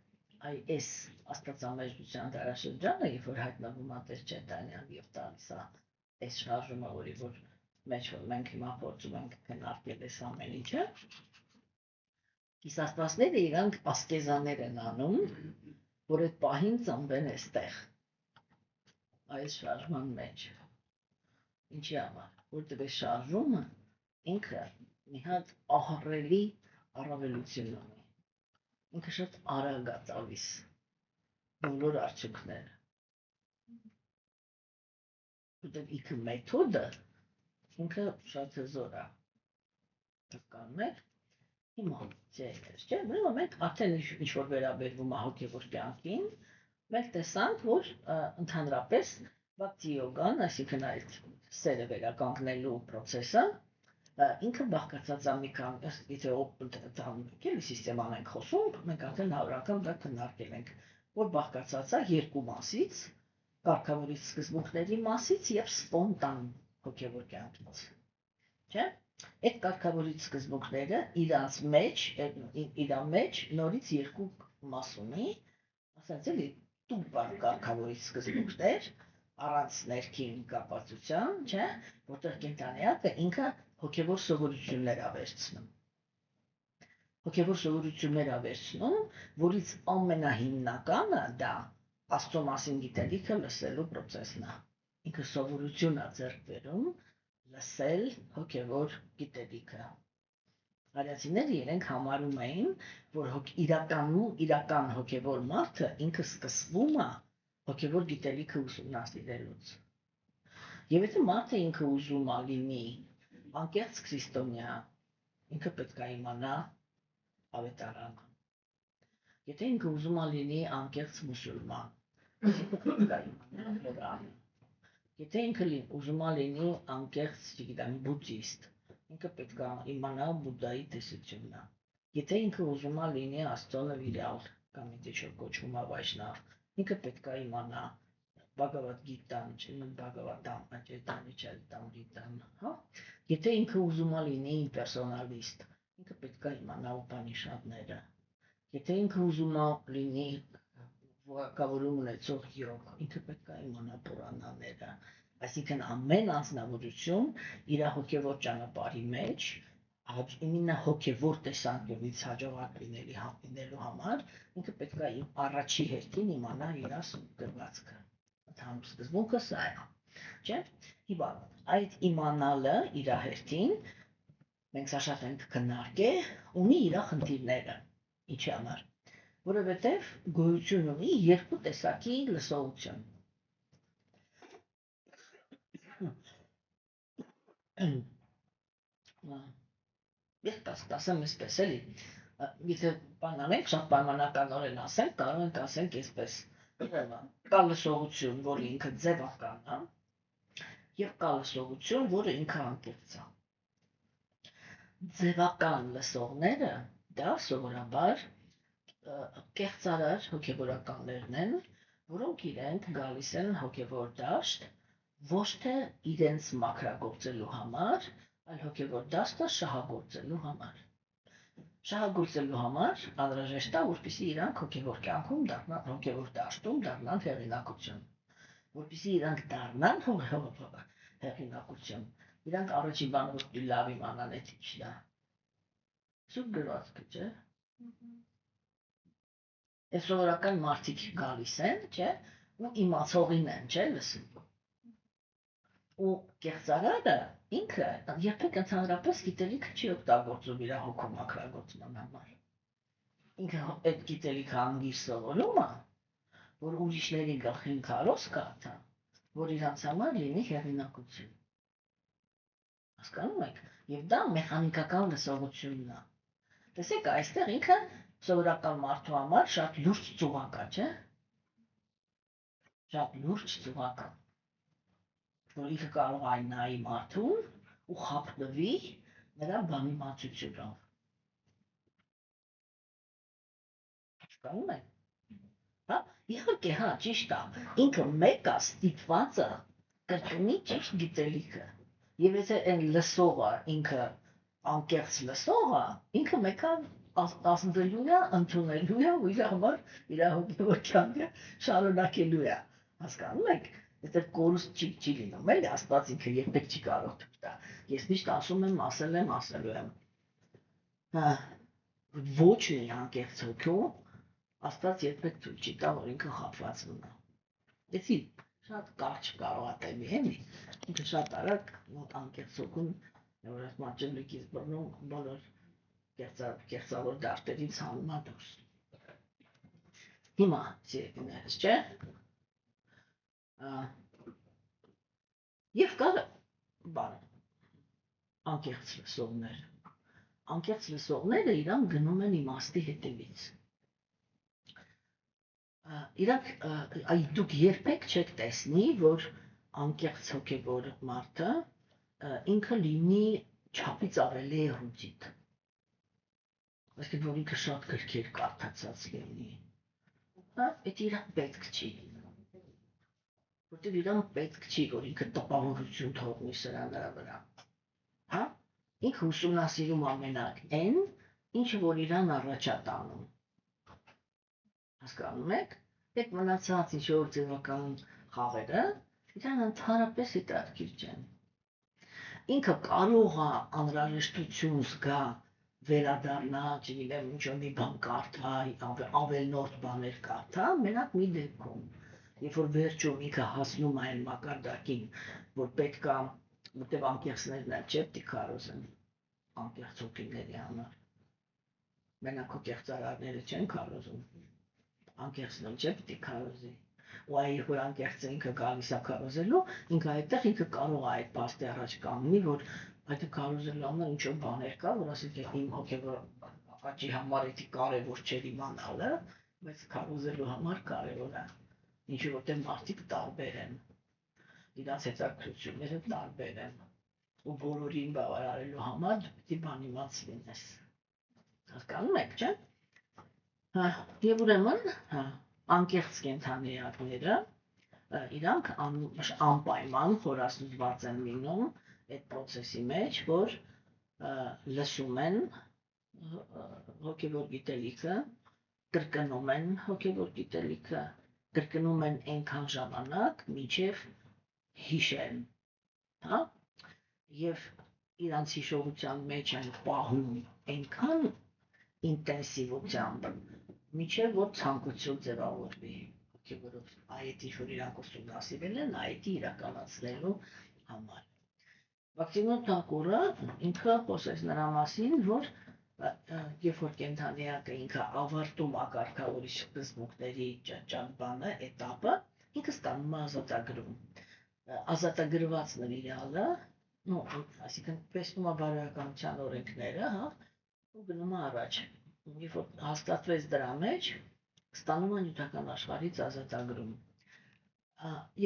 S1: այս աստվածամեջության դարաշրջանը, երբ որ հայտնվում է Տեր Չեթանյան եւ տալիս է այս շարժումը, որ մեջ որ մենք հիմա փորձում ենք քննարկել այս ամեն ինչը, իսկ աստվածները իրանք ասկեզաներ են անում, որ այդ պահին ծնվեն այստեղ, այս շարժման մեջ։ Ինչի համար, որտեղ այս շարժումը ինքը մի հատ ահռելի առավելություն ունի, ինքը շատ արագ է տալիս բոլոր արդյունքները, որտեղ ինքը մեթոդը ինքը շատ հզոր է, հասկանում եք, հիմա չէ, մենք արդեն ինչ-որ վերաբերվում է հոգևոր կյանքին, մենք տեսանք, որ ընդհանրապես բակտի յոգան, այսինքն այդ սերը վերականգնելու պրոցեսը, ինքը բաղկացած է մի քանի, եթե սիստեման ենք խոսում, մենք արդեն 100 անգամ դա քննարկել ենք, որ բաղկացած է երկու մասից, կարգավորիչ սկզբունքների մասից եւ սպոնտան հոգևոր կյանքից, չէ՞։ Այդ կարգավորիչ սկզբունքները իրաց մեջ նորից երկու մաս ունի, ասած էլի տուպար կարգավորիչ սկզբունքներ, առանց ներքին կապացության, չէ՞, որտեղ կենթանիակը ինքը հոգևոր սովորություններ է վերցնում։ Հոգևոր սովորություններ է վերցնում, որից ամենահիմնականը դա Աստծո մասին գիտելիքը լսելու պրոցեսն է։ Ինքը սովորություն է ձեռք բերում լսել հոգևոր գիտելիքը։ Արիացիները իրենք համարում էին, որ իրական հոգևոր մարդը ինքը սկսվում է հոգևոր գիտելիքը ուսումնասիրելուց։ Եվ եթե մարդը ինքը ուզում է լինի անկեղծ քրիստոնյա, ինքը պետք է իմանա ավետարանը։ Եթե ինքը ուզում է լինի անկեղծ մուսուլման, ինքը պետք է իմանա Ղուրանը։ Եթե ինքը ուզում է լինի անկեղծ, չգիտեմ, բուդդիստ, ինքը պետք է իմանա Բուդդայի տեսությունը։ Եթե ինքը ուզում է լինի Աստծո նվիրյալ կամ ինչ որ կոչվում է վայշնավ, ինքը պետք է իմանա Բhagavad Gita-ն, Bhagavatam, Charitamrita-ն, հա։ Եթե ինքը ուզում է լինի իմպերսոնալիստ, ինքը պետք է իմանա Ուպանիշադները։ Եթե ինքը ուզում է լինի որակավորում ունեցող յոգ, ինքը պետք է իմանա Պուրանաները։ Այսինքն ամեն անձնավորություն իր հոգևոր ճանապարհի մեջ, իմенно հոգևոր տեսանկյունից հաջողակ լինելու համար, ինքը պետք է առաջի հերթին իմանա իր գրվածքը։ Ընդհանուր սկզբունքը սա է, չէ՞։ Հիմա այդ իմանալը իր հերթին, մենք սա շատ ենք քննարկել, ունի իր խնդիրները։ Ինչի համար։ Որովհետև գոյություն ունի երկու տեսակի լսողություն։ Ես ասեմ այսպես էլի, եթե բանանենք, շատ պայմանականորեն ասենք, կարող ենք ասենք այսպես, կա լսողություն, որը ինքը ձևական է, եւ կա լսողություն, որը ինքը անկեղծ է։ Ձևական լսողները դա սովորաբար կեղծարար հոգևորականներն են, որոնք իրենք գալիս են հոգևոր դաշտ ոչ թե իրենց մաքրագործելու համար, այլ հոգևոր դաշտը շահագործելու համար։ Շահագործելու համար անհրաժեշտ է, որպեսզի իրանք հոգևոր կյանքում դառնան, հոգևոր դաշտում դառնան հեղինակություն։ Որպեսզի իրանք դառնան հեղինակություն, իրանք առաջին բանը որ լավ իմանան է ինչն է։ Սուրբ գրվածքը, չէ՞։ Այս սովորական մարդիկ գալիս են, չէ՞, ու իմացողին են, չէ՞, լսում։ Ու կեղծարարը ինքը երբեք ընդհանրապես գիտելիքը չի օգտագործում իր հոգու մաքրագործման համար։ Ինքը այդ գիտելիքը անգիր սովորում է, որ ուրիշների գլխին քարոզ կարդա, որ իրանց համար լինի հեղինակություն։ Հասկանում եք։ Եվ դա մեխանիկական լսողությունն է։ Տեսեք, այստեղ ինքը սովորական մարդու համար շատ լուրջ ծուղակ է, չէ՞։ Շատ լուրջ ծուղակ է, որ ինքը կարող է նայի մարդուն ու խաբնվի նրա բանիմացությունով։ Հասկանում եք։ Հա, իհարկե, հա, ճիշտ է։ Ինքը մեկը ստիպված է կրկնի ճիշտ գիտելիքը։ Եվ եթե այն լսողը ինքը անկեղծ լսողը, ինքը մեկը ասնելու է, ընդունելու է ու իր համար իր հոգևոր կյանքը շարունակելու է։ Հասկանում եք, այդտեղ կորուստ չի լինում, էլի Աստված ինքը երբեք չի կարող թույլ տա։ Ես միշտ ասում եմ, ասելու եմ։ Ոչ մի անկեղծ հոգու Աստված երբեք թույլ չի տա, որ ինքը խաբված մնա։ Դեսի շատ կարճ կարող է տևի, էլի։ Ինքը շատ արագ անկեղծ հոգուն, որ այս մաճելիկից բռնում բոլոր կեղծավոր դաշտերից հանում է դուրս։ Հիմա սիրելիներս, չէ՞։ Եվ կար բան, անկեղծ լսողներ։ Անկեղծ լսողները իրանք գնում են իմաստի հետևից։ Իրանք դուք երբեք չեք տեսնի, որ անկեղծ հոգևոր մարդը ինքը լինի չափից ավելի էրուդիտ։ Այսինքն որ ինքը շատ գրքեր կարդացած լինի։ Այդ իրան պետք չի։ Որտեղ իրան պետք չի, որ ինքը տպավորություն թողնի սրա նրա վրա։ Հա? Ինքը ուսումնասիրում ամենակ այն, ինչը որ իրան առաջ է տանում։ Հասկանում եք? Այդ մնացած ինչ-որ ձևական խաղերը իրան ընդհանրապես հետաքրքիր չեն։ Ինքը կարող է անհրաժեշտություն զգա վերադառնա, չգիտեմ, ինչ-որ մի բան կարդա, ավելնորդ բաներ կարդա, մենակ մի դեպքում, երբ որ վերջում ինքը հասնում է այն մակարդակին, որ պետք է, որտեղ անկեղծներն էլ չէ, պիտի քարոզեն անկեղծ հոգիների համար։ Մենակ քո կեղծարարները չեն քարոզում, անկեղծն էլ չէ, պիտի քարոզի։ Ու այ երբ որ անկեղծը ինքը գալիս է քարոզելու, ինքը այդտեղ ինքը կարող է այդ փաստի առաջ կանգնի, որ այդ քարոզելու համար ինչ-որ բաներ կա, որ ասենք իմ հոգևոր աճի համար էդի կարևոր չէ իմանալը, բայց քարոզելու համար կարևոր է։ Ինչու որտեղ մարդիկ տարբեր են, իրաց հետաքրքրությունները տարբեր են, ու բոլորին բավարարելու համար դու պիտի բանիմաց լինես։ Հասկանում եք, չէ՞։ Եվ ուրեմն, անկեղծ կենդանիները իրանք անպայման խորասուզված են լինում այդ process-ի մեջ, որ լսում են հոգևոր գիտելիքը, կրկնում են հոգևոր գիտելիքը, կրկնում են այնքան ժամանակ, մինչև հիշեն, հա? Եվ իրանց հիշողության մեջ են պահում այնքան ինտենսիվությամբ, մինչև որ ցանկություն ձևավորվի հոգևորով այդ ինչ-որ իրանք ուսումնասիրել են, այդ իրականացնելու համար։ Մաքսիմոն Թակուրը ինքը խոսեց նրա մասին, որ երբ որ կենդանիակը ինքը ավարտում է կարգավորիչ սկզբունքների ճանապարհը, էտապը, ինքը ստանում է ազատագրում։ Ազատագրված նվիրյալը, այսինքն տեսնում է բարոյականության օրենքները, հա, ու գնում է առաջ։ Երբ որ հաստատվեց դրա մեջ, ստանում է նյութական աշխարհից ազատագրում։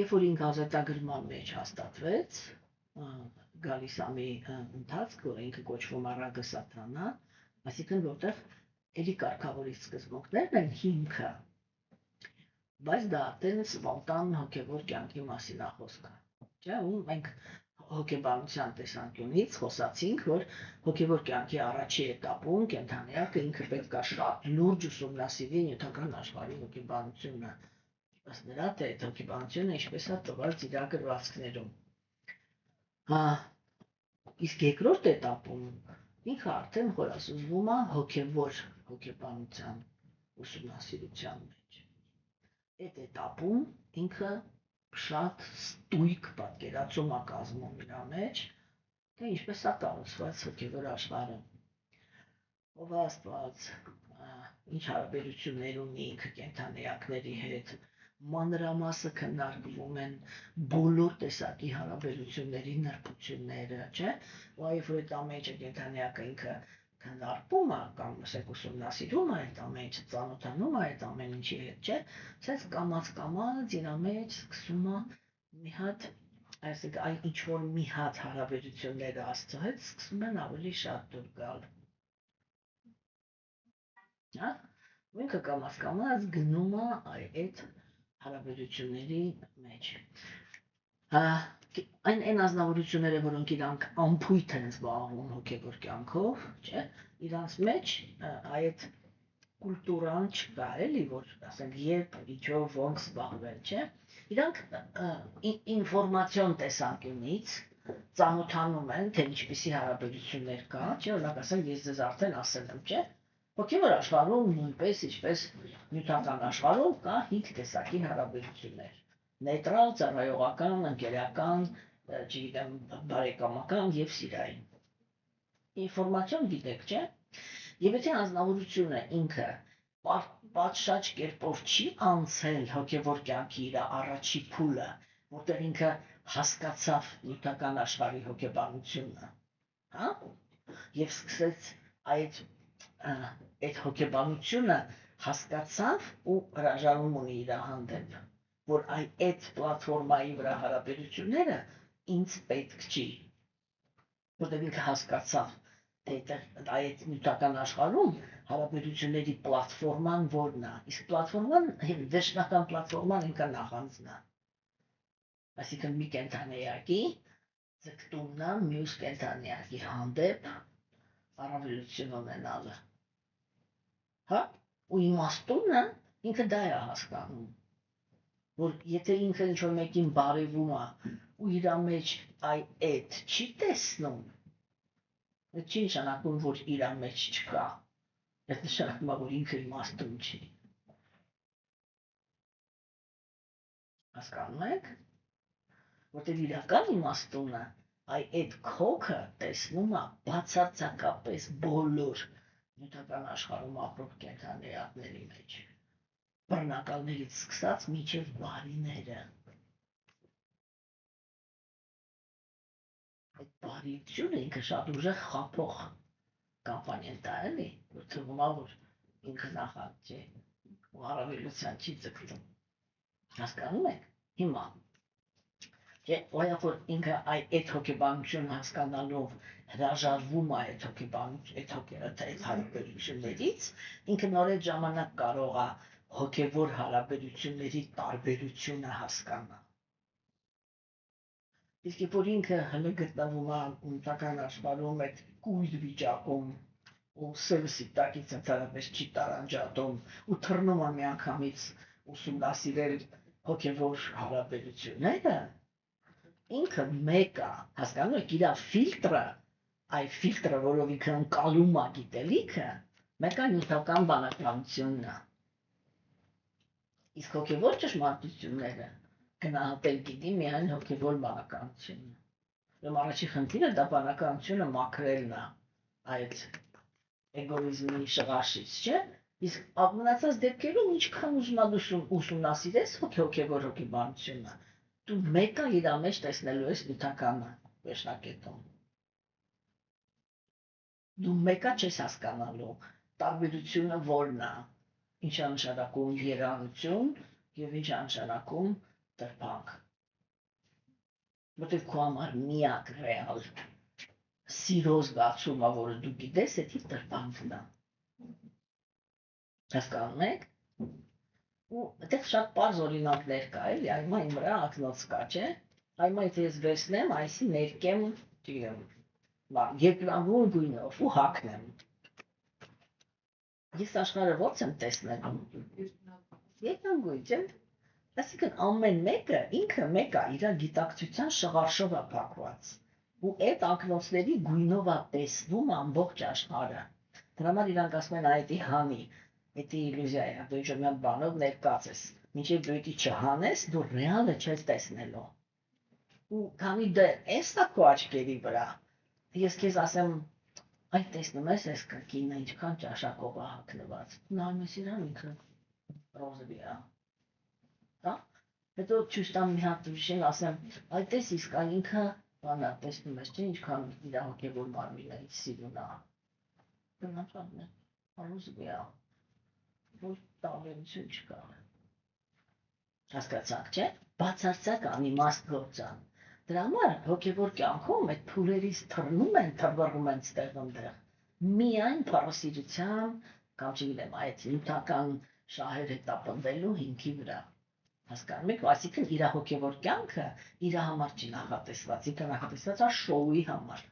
S1: Երբ որ ինքը ազատագրման մեջ հաստատվեց, գալիս է մի ընթացք, որ ինքը կոչվում է ռագը սաթանա, այսինքն որտեղ էլի կարգավորիչ սկզբունքներն են հիմքը, բայց դա արդեն սպոնտան հոգևոր կյանքի մասին է խոսքը, չէ՞, ու մենք հոգեբանության տեսանկյունից խոսացինք, որ հոգևոր կյանքի առաջի էտապում կենդանիակը ինքը պետք է շատ լուրջ ուսումնասիրի նյութական աշխարհի հոգեբանությունը, ըստ նրա թե այդ հոգեբանությունը ինչպես է տված իր գրվածքներում։ Իսկ երկրորդ էտապում ինքը արդեն խորասուզվում է հոգևոր հոգեբանության ուսումնասիրության մեջ։ Այդ էտապում ինքը շատ ստույգ պատկերացում է կազմում իր մեջ, թե ինչպես է կառուցված հոգևոր աշխարհը, ով է Աստված, ինչ հարաբերություններ ունի ինքը կենդանիակների հետ, մանրամասը քննարկվում են բոլոր տեսակի հարաբերությունների նրբությունները, չէ՞, ու այբ որ այդ ամենը կենդանիակը ինքը քննարկում է կամ ասենք ուսումնասիրում է այդ ամեն ինչը, ծանոթանում է այդ ամեն ինչի հետ, չէ՞, ասես կամաց իր մեջ սկսում է մի հատ, այսինքն այ ինչ որ մի հատ հարաբերությունները Աստծո հետ սկսում են ավելի շատ դուր գալ։ Հա? Ու ինքը կամաց գնում է այդ հարաբերությունների մեջ։ այն ազնվորությունները, որոնք իրանք ամփույթ են զբաղվում հոգևոր կյանքով, չէ, իրանց մեջ այդ կուլտուրան չկա, էլի, որ ասենք երբ, ինչով, ոնք զբաղվել, չէ։ Իրանք ինֆորմացիոն տեսանկյունից ծանոթանում են, թե ինչպիսի հարաբերություններ կա, չէ, օրինակ ասենք ես ձեզ արդեն ասել եմ, չէ։ Հոգևոր աշխարհում նույնպես, ինչպես նյութական աշխարհում կա 5 տեսակի հարաբերություններ. նեյտրալ, ծառայողական, ընկերական, չգիտեմ, բարեկամական եւ սիրային։ Ինֆորմացիոն գիտեք, չէ՞։ Եվ եթե անձնավորությունը ինքը պատշաճ կերպով չի անցել հոգևոր կյանքի իր առաջի փուլը, որտեղ ինքը հասկացավ նյութական աշխարհի հոգեբանությունը, հա? Եվ սկսեց այդ հոգեբանությունը հասկացավ ու հրաժարում ունի իր հանդեպ, որ այդ պլատֆորմայի վրա հարաբերությունները ինձ պետք չի, որտեղ ինքը հասկացավ, թե այդ նյութական աշխարհում հարաբերությունների պլատֆորման որն է, իսկ պլատֆորման, վերջնական պլատֆորման ինքը նախանձն է, այսինքն մի կենդանիակի ձգտումն է մյուս կենդանիակի հանդեպ առավելություն ունենալը, հա, ու իմաստունը ինքը դա է հասկանում, որ եթե ինքը ինչ-որ մեկին բարևում է ու իր մեջ այդ չի տեսնում, այդ չի նշանակում, որ իր մեջ չկա, այդ նշանակում է, որ ինքը իմաստուն չի, հասկանում եք, որտեղ իրական իմաստունը այդ քոքը տեսնում է բացարձակապես բոլոր նյութական աշխարհում ապրող կենդանիների մեջ, բռնակալներից սկսած մինչև բարիները, այդ բարիությունը ինքը շատ ուժեղ խափող կամպանիա էլի, որ թվում է, որ ինքը նախանձ չի ու առավելության չի ձգտում, հասկանում եք, հիմա, չէ, օրինակ որ ինքը այդ հոգեբանությունը հասկանալով հրաժարվում է այդ հարաբերություններից, ինքը նոր այդ ժամանակ կարող է հոգևոր հարաբերությունների տարբերությունը հասկանալ։ Իսկ երբ որ ինքը հենց գտնվում է նյութական աշխարհում այդ կույր վիճակում ու սևսի տակից ընդհանրապես չի տարանջատում ու թռնում է միանգամից ուսումնասիրել հոգևոր հարաբերությունները, ինքը մեկ է, հասկանում եք, իր ֆիլտրը, այդ ֆիլտրը, որով ինքը ընկալում է գիտելիքը, մեկ է նյութական բանականությունն է։ Իսկ հոգևոր ճշմարտությունները գնահատել գիտի միայն հոգևոր բանականությունը։ Ուրեմն առաջի խնդիրը դա բանականությունը մաքրելն է այդ էգոիզմի շղարշից, չէ՞։ Իսկ մնացած դեպքերում ինչքան ուզում ես ուսումնասիրես հոգևոր հոգեբանությունը, դու մեկը իր մեջ տեսնելու ես նյութականը վերջնակետում։ Դու մեկը չես հասկանալու տարբերությունը որն է, ինչ է նշանակում երանություն եւ ինչ է նշանակում տրփանք։ Որտեղ քո համար միակ ռեալ սիրո զգացումը, որը դու գիտես, դա տրփանքն է։ Հասկանում եք։ Ու այդտեղ շատ պարզ օրինակներ կա, էլի, այմա իմ վրա ակնոց կա, չէ։ Այմա եթե ես վերցնեմ, այսի ներկեմ, չգիտեմ, երկրագույն գույնով ու հագնեմ։ Ես աշխարհը ո՞նց եմ տեսնելու։ Երկրագույն, չէ։ Այսինքն ամեն մեկը ինքը մեկ է, իր գիտակցության շղարշով է փակված։ Ու այդ ակնոցների գույնով է տեսնում ամբողջ աշխարհը։ Դրա համար իրանք ասում են այդի հանի, դա իլյուզիա է, դու ինչ-որ մի բանով ներկած ես։ Մինչև դու դա չհանես, դու ռեալը չես տեսնելու։ Ու քանի դեռ էս է քո աչքերի վրա, ես քեզ ասեմ, այ տեսնում ես այս կինը ինչքան ճաշակով է հագնված։ Նայում ես իրան ինքը ռոզվի է։ Հա։ Հետո ցույց տամ մի հատ ուրիշին, ասեմ, այ տես իսկ այ ինքը բանա, տեսնում ես, չէ՞, ինչքան իր հոգևոր մարմինը սիրուն է։ Բնականաբար, ռոզվի է։ Որ տարբերություն չկա։ Հասկացաք, չէ՞։ Բացարձակ անիմաստ գործ է։ Դրա համար հոգևոր կյանքում այդ փուլերից թռնում են, թռվռում են ստեղ-ընդեղ։ Միայն փառասիրության կամ չգիտեմ, այդ նյութական շահեր հետապնդելու հիմքի վրա։ Հասկանում եք, այսինքն իր հոգևոր կյանքը իր համար չի նախատեսված, ինքը նախատեսված է շոուի համար։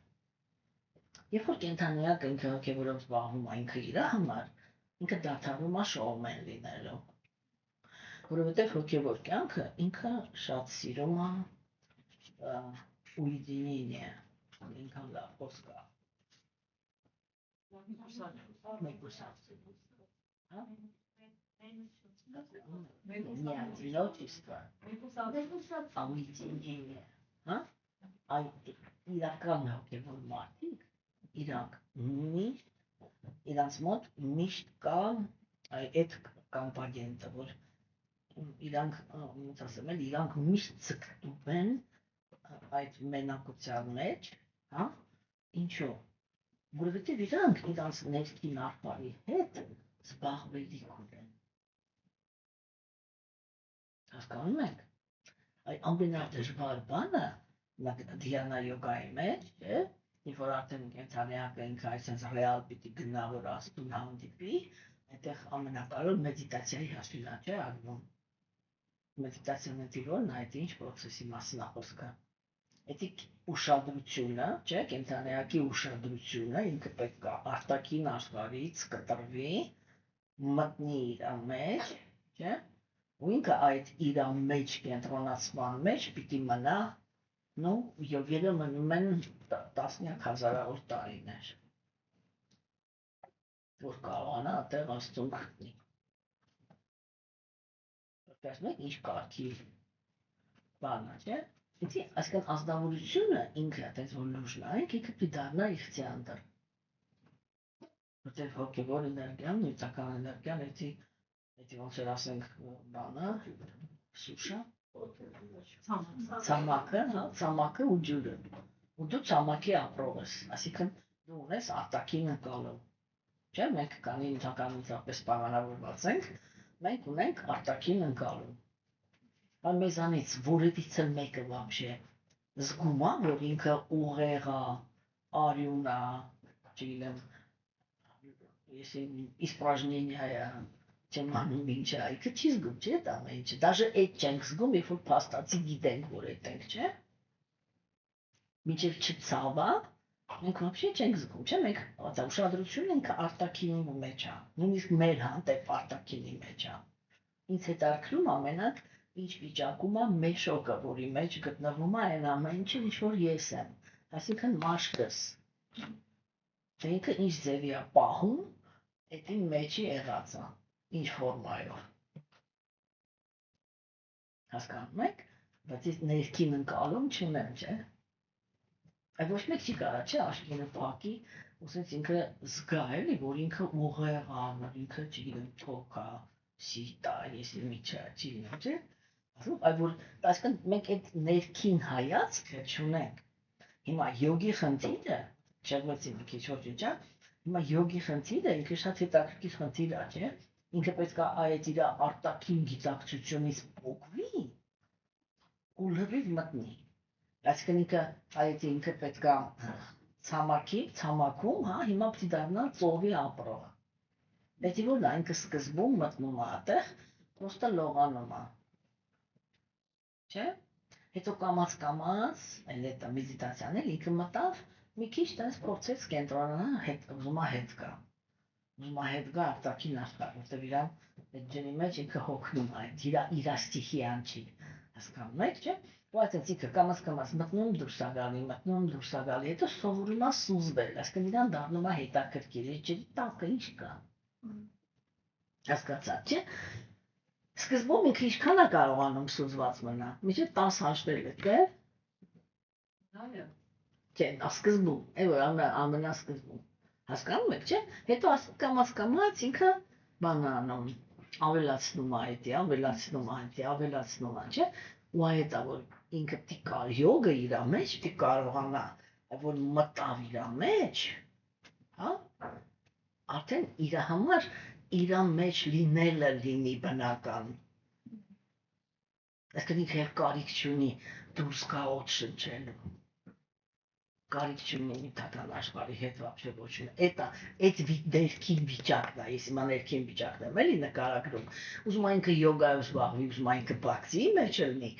S1: Երբ որ կենդանիակը ինքը հոգևորով զբաղվում է ինքը իր համար, ինքը դադարում է շոումեն լինելու։ Որովհետև հոգևոր կյանքը ինքը շատ սիրում է ուիդինինիա, ինքան լավ խոսք է։ Одиночество, уединение, իրական հոգևոր մարդիկ, իրանց մոտ միշտ կա այդ կամպագենտը, որ իրանք միշտ ձգտում են այդ մենակության մեջ, ինչու, որովհետև իրանք իրանց ներքին աշխարհի հետ զբաղվելիք ունեն։ Հասկանում եք, ամենադժվար բանը Դիանա յոգայի մեջ, երբ որ արդեն կենդանիակը ինքը այսպես ռեալ պիտի գնա, որ Աստծուն հանդիպի, այդտեղ ամենակարևորը մեդիտացիայի հաշվին է արվում։ Մեդիտացիան է դիրոն, այդ ինչ պրոցեսի մասին է խոսքը։ Էդի ուշադրությունը, չէ, կենդանիակի ուշադրությունը ինքը պետք է արտաքին աշխարհից կտրվի, մտնի իր մեջ, չէ, ու ինքը այդ իր մեջ կենտրոնացման մեջ պիտի մնա, եւ երբ մնում են տասնյակ հազարավոր տարիներ, որ կարողանա այդտեղ Աստծուն գտնի։ Տեսնեք ինչ կարգի բան է, չէ։ Էդի այսքան ազնվորությունը ինքը այդպես որ լուժն է, ինքը պիտի դառնա իղծյանդր։ Որտեղ հոգևոր էներգիան, նյութական էներգիան, էդի ոնց որ ասենք բանը, սուշա, ցամաքը ու ջուրը։ Ու դու ցամաքի ապրող ես, այսինքն դու ունես արտաքին ընկալում։ Չէ, մենք քանի ինքնականությամբ պայմանավորված ենք, մենք ունենք արտաքին ընկալում։ Բայց մեզանից որևիցե մեկը вообще զգում է, որ ինքը ուղեղ է, արյուն է, չգիտեմ, если испражнения չեմ անում ինչ է, ինքը չի զգում, չէ՞ դա ամենը, դաժե այդ չենք զգում, երբ որ փաստացի գիտենք, որ այդ ենք, չէ՞։ Մինչև չցավա, մենք вообще չենք զգում, չէ՞, մենք ուշադրությունն ինքը արտաքինի մեջ է, նույնիսկ մեր հանդեպ արտաքինի մեջ է։ Ինձ հետաքրում ամենակ ինչ վիճակում է մեր շոկը, որի մեջ գտնվում է այն ամեն ինչը, ինչ որ ես եմ, այսինքն մաշկս։ Թե ինքը ինչ ձևի է պահում, էդի մեջի եղած է, ինչ ֆորմայով։ Հասկանում եք, բայց ես ներքին ընկալում չունեմ, չէ։ Այդ ոչ մեկ չի կարա, չէ, աշխինը փակի, ու սենց ինքը զգա էլի, որ ինքը ուղեղ է, որ ինքը չգիտեմ թոք է, սիտ է, եսի միջա, չգիտեմ, չէ։ Այդ որ այսքան մենք այդ ներքին հայացքը չունենք։ Հիմա յոգի խնդիրը, շեղվեցի մի քիչ ոչինչ, հիմա յոգի խնդիրը ինքը շատ հետաքրքիր խնդիր է, չէ։ Ինքը պետք է այդ իր արտաքին գիտակցությունից փոխվի ու լրիվ մտնի։ Այսինքն ինքը պետք է ցամաքում, հիմա պիտի դառնա ծովի ապրող։ Դա որ նա ինքը սկզբում մտնում է այդտեղ, պրոստը լողանում է։ Չէ՞։ Հետո կամաց, այլ այդ մեդիտացիան էլ ինքը մտավ, մի քիչ տես փորձեց կենտրոնանալ, ուզում է հետ գա։ Ուզում է հետ գա արտաքին աշխարհ, որտեղ իրան այդ ջնի մեջ ինքը հոգնում է, իր ստիխիան չի։ Հասկանում եք, չէ՞։ Ու այդպես ինքը կամաց մտնում դուրս է գալի, հետո սովորում է սուզվել, այսինքն իրան դառնում է հետաքրքիր, ջրի տակը ինչ կա։ Հասկացա՞ք, չէ՞։ Սկզբում ինքը ինչքան է կարողանում սուզված մնա, մինչև 10 հաշվել եք, չէ՞։ Չէ, սկզբում, այ որ ամենասկզբում։ Հասկանում եք, չէ՞։ Հետո կամաց ինքը բան անում, ավելացնում է, չէ՞։ Ու այդ է որ ինքը պիտի յոգը իր մեջ պիտի կարողանա, որ մտավ իր մեջ, արդեն իր համար իր մեջ լինելը լինի բնական։ Այսինքն ինքը կարիք չունի դուրս գա օդ շնչելու։ կարիք չունի նյութական աշխարհի հետ вообще ոչ մի։ Այդ ներքին վիճակն է, ես հիմա ներքին վիճակն եմ էլի նկարագրում։ Ուզում ինքը յոգայով զբաղվի, ուզում ինքը բակցի մեջ լինի,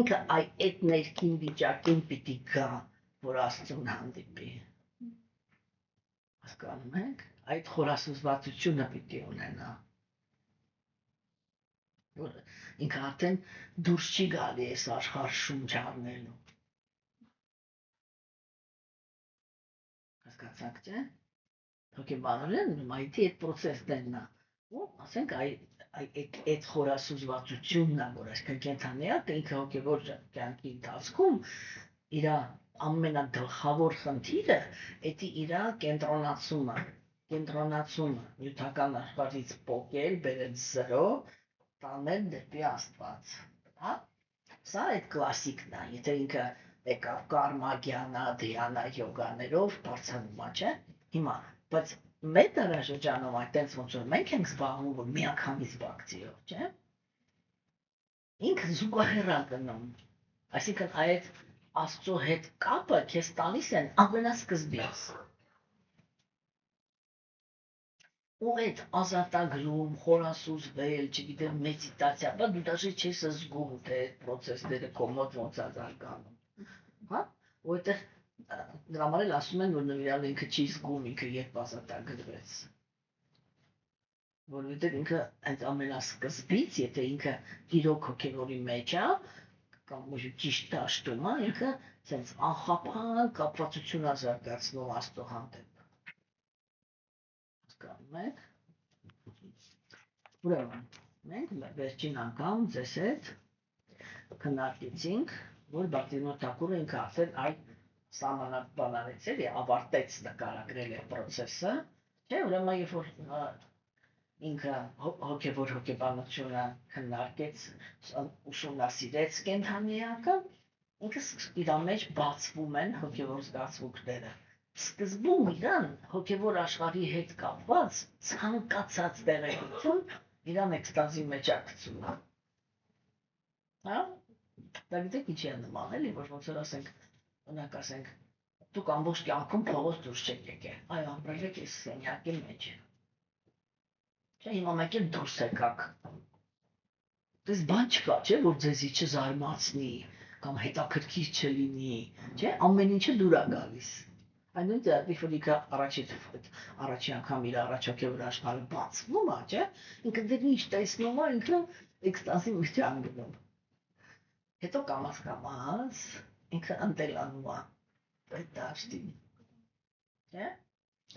S1: ինքը այդ ներքին վիճակին պիտի գա, որ Աստծուն հանդիպի։ Հասկանում եք, այդ խորասուզվածությունը պիտի ունենա, որ ինքը արդեն դուրս չի գալի այս աշխարհ շունչ առնելու։ Հասկացաք չէ՞։ Հոգեբանորեն մայթի այդ պրոցեսներն է, ու ասենք այդ խորասուզվածությունն է, որ այսքան կենթանի է, ինքը հոգևոր կյանքի ընթացքում իր ամենագլխավոր խնդիրը էդի իր կենտրոնացումը, նյութական աշխարհից պոկել, բերել զրո, տանել դեպի Աստված, հա։ Սա այդ կլասիկն է, եթե ինքը եկավ կարմա, գյանա, դհյանա յոգաներով բարձրանում է, չէ՞։ Հիմա, բայց մեր դարաշրջանում այդտենց ոնց որ մենք ենք զբաղվում, որ միանգամից բակցիով, չէ՞։ Ինքը զուգահեռ է գնում, այսինքն այդ Աստծո հետ կապը քեզ տալիս են ամենասկզբից։ Ու այդ ազատագրում, խորասուզվել, չգիտեմ, մեդիտացիա, բայց դու դաժե չես զգում, թե այդ պրոցեսները քո մոտ ոնց է զարգանում, հա։ Ու այդտեղ դրա համար էլ ասում են, որ նվիրյալը ինքը չի զգում, ինքը երբ ազատագրվեց։ Որովհետև ինքը այդ ամենասկզբից, եթե ինքը իրոք հոգևորի մեջ է, կամ ճիշտ դաշտում է, ինքը սենց անխափան կապվածություն է զարգացնում Աստծո հանդեպ։ Հասկանում եք։ Ուրեմն, մենք վերջին անգամ ձեզ հետ քննարկեցինք, որ Բաքտինո Թակուրը ինքը ասել այդ սահմանաբանարեց էլի, ավարտեց նկարագրել այդ պրոցեսը, չէ, ուրեմն երբ որ ինքը հոգևոր հոգեբանությունը քննարկեց, ուսումնասիրեց կենթանիական, ինքը իր մեջ բացվում են հոգևոր զգացմունքները։ Սկզբում իրան հոգևոր աշխարհի հետ կապված ցանկացած տեղեկություն իրան էքստազի մեջ է գցում։ Հա։ Դա գիտեք ինչի է նման, էլի, որ ոնց որ ասենք, օրինակ ասենք, դուք ամբողջ կյանքում փողոց դուրս չեք եկել, այ ապրել եք այս սենյակի մեջ։ Չէ, հիմա մեկ էլ դուրս եկաք։ Դες բան չկա, չէ, որ ձեզի չզարմացնի, կամ հետաքրքիր չլինի, չէ, ամեն ինչը դուր է գալիս։ Այն նույն ձեռք, որ ինքը առաջի անգամ իր առաջոքևոր աշխարհը բացվում է, չէ, ինքը դեռ ինչ տեսնում է, ինքը էքստազի մեջ է անգնում։ Հետո կամաց ինքը ընտելանում է այդ դաշտին, չէ։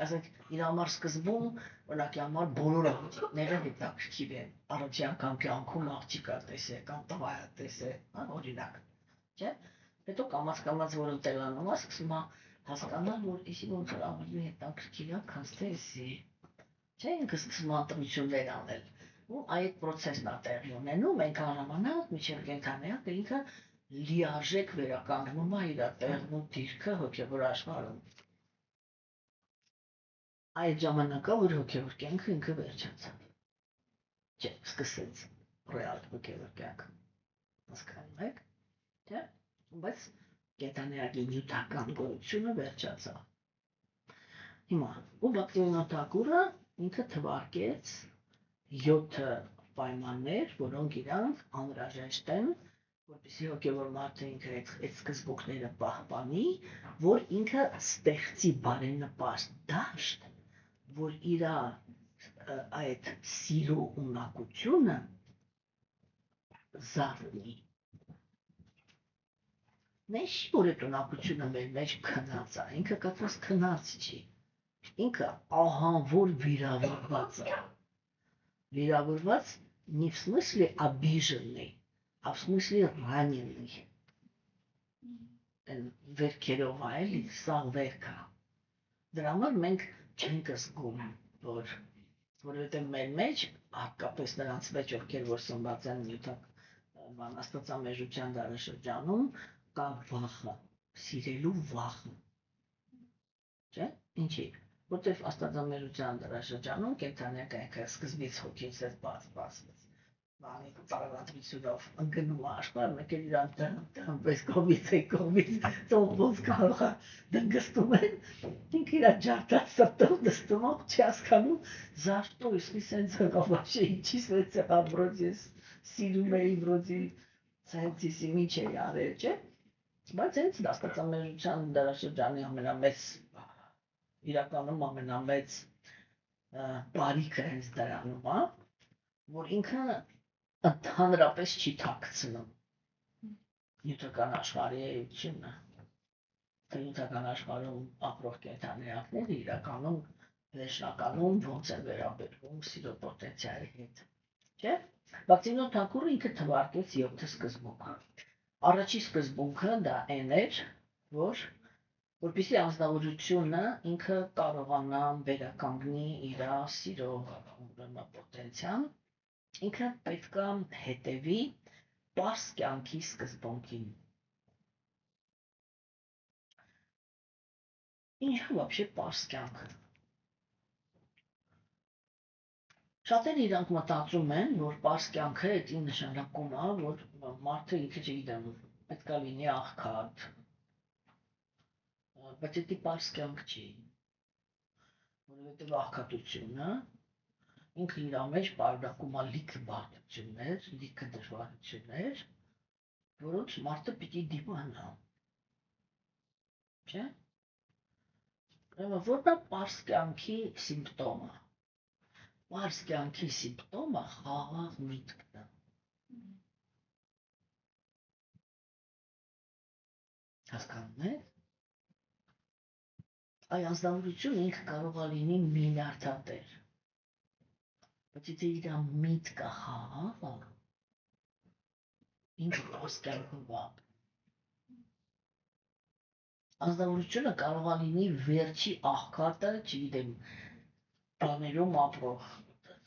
S1: Ասենք, իր համար սկզբում, օրինակ համար բոլոր աղջիկները հետաքրքիր են, առաջի անգամ կյանքում աղջիկա տեսել կամ տղա տեսել, օրինակ, չէ։ Հետո կամաց որ ընտելանում է, սկսում է հասկանալ, որ էսի ոնց որ ավելի հետաքրքիր է, քան թե էսի, չէ, ինքը սկսում է ընտրություններ անել։ Ու այդ պրոցեսն է տեղի ունենում, մենք անհամանակ միջև կենթանիակը ինքը լիարժեք վերականգնում է իր տեղն ու դիրքը հոգևոր աշխարհում։ Այդ ժամանակա, որ հոգևոր կյանքը ինքը վերջացավ, չէ, սկսեց ռեալ հոգևոր կյանքը, հասկանում եք, չէ, բայց կենթանիակի նյութական գոյությունը վերջացավ։ Հիմա, ու Բաքտինո Թակուրը ինքը թվարկեց 7 պայմաններ, որոնք իրանք անհրաժեշտ են, որպեսզի հոգևոր մարդը ինքը այդ սկզբունքները պահպանի, որ ինքը ստեղծի բարենպաստ դաշտ, որ իր այդ սիրո ունակությունը զարթի։ Նշի, որ այդ ունակությունը մեր մեջ քնած է, ինքը կացած քնած չի, ինքը ահանվոր վիրավորված է, виноват не в смысле обиженный, а в смысле раненый. Վերքերով է, էլի, սա վերք է։ Դրա համար մենք չենք զգում, որովհետև մեր մեջ, հատկապես նրանց մեջ, ովքեր որ սնված են նյութական աստվածամեժության դարաշրջանում, կա վախը, սիրելու վախը։ Չէ՞, ինչի՞։ Որտև աստվածամեժության դարաշրջանում կենթանիական սկզբից հոգիս հետ բացվեց։ Բանի ծառայությունով ընկնում աշխարհ, մեկ էլ իրանք պես կողմից ծոպոց կարող է դնգստում են, ինքը իր ջարդած սրտով դստումով չի հասկանում, զաշտո իսկի սենց հղավաշը ինչի սենց եղավ, վրոց ես սիրում էի, վրոցի սենց իսի միչ էի արել, չէ, բայց հենց դաստացամերության դարաշրջանի ամենամեծ, իրականում ամենամեծ բարիքը հենց դրանում է, որ ինքը ընդհանրապես չի թաքցնում նյութական աշխարհի էությունը, նյութական աշխարհում ապրող կենդանիները իրականում վերջնականում ոնց են վերաբերվում սիրո պոտենցիալի հետ, չէ՞։ Բակտինո Թակուրը ինքը թվարկեց 7 սկզբունք։ Առաջի սկզբունքը դա այն էր, որպեսզի անձնավորությունը ինքը կարողանա վերականգնի իր սիրո պոտենցիալ, ինքը պետք է հետևի պարզ կյանքի սկզբունքին։ Ինչ է вообще պարզ կյանքը։ Շատերը իրանք մտածում են, որ պարզ կյանքը դա նշանակում է, որ մարդը ինքը չգիտեմ, պետք է լինի աղքատ, բայց դա պարզ կյանք չի, որովհետև աղքատությունը ինքը իր մեջ պարունակում է լիքը բարդություններ, լիքը դժվարություններ, որոնց մարդը պիտի դիմանա, չէ՞։ Որն է պարզ կյանքի սիմպտոմը։ Պարզ կյանքի սիմպտոմը խաղաղ միտքն է։ Հասկանում եք։ Այ անձնավորությունը ինքը կարող է լինի միլիարդատեր, բայց եթե իր միտքը խաղաղ է, ինքը պարզ կյանքում է։ Անձնավորությունը կարող է լինի վերջի աղքատը, չգիտեմ, բաներում ապրող,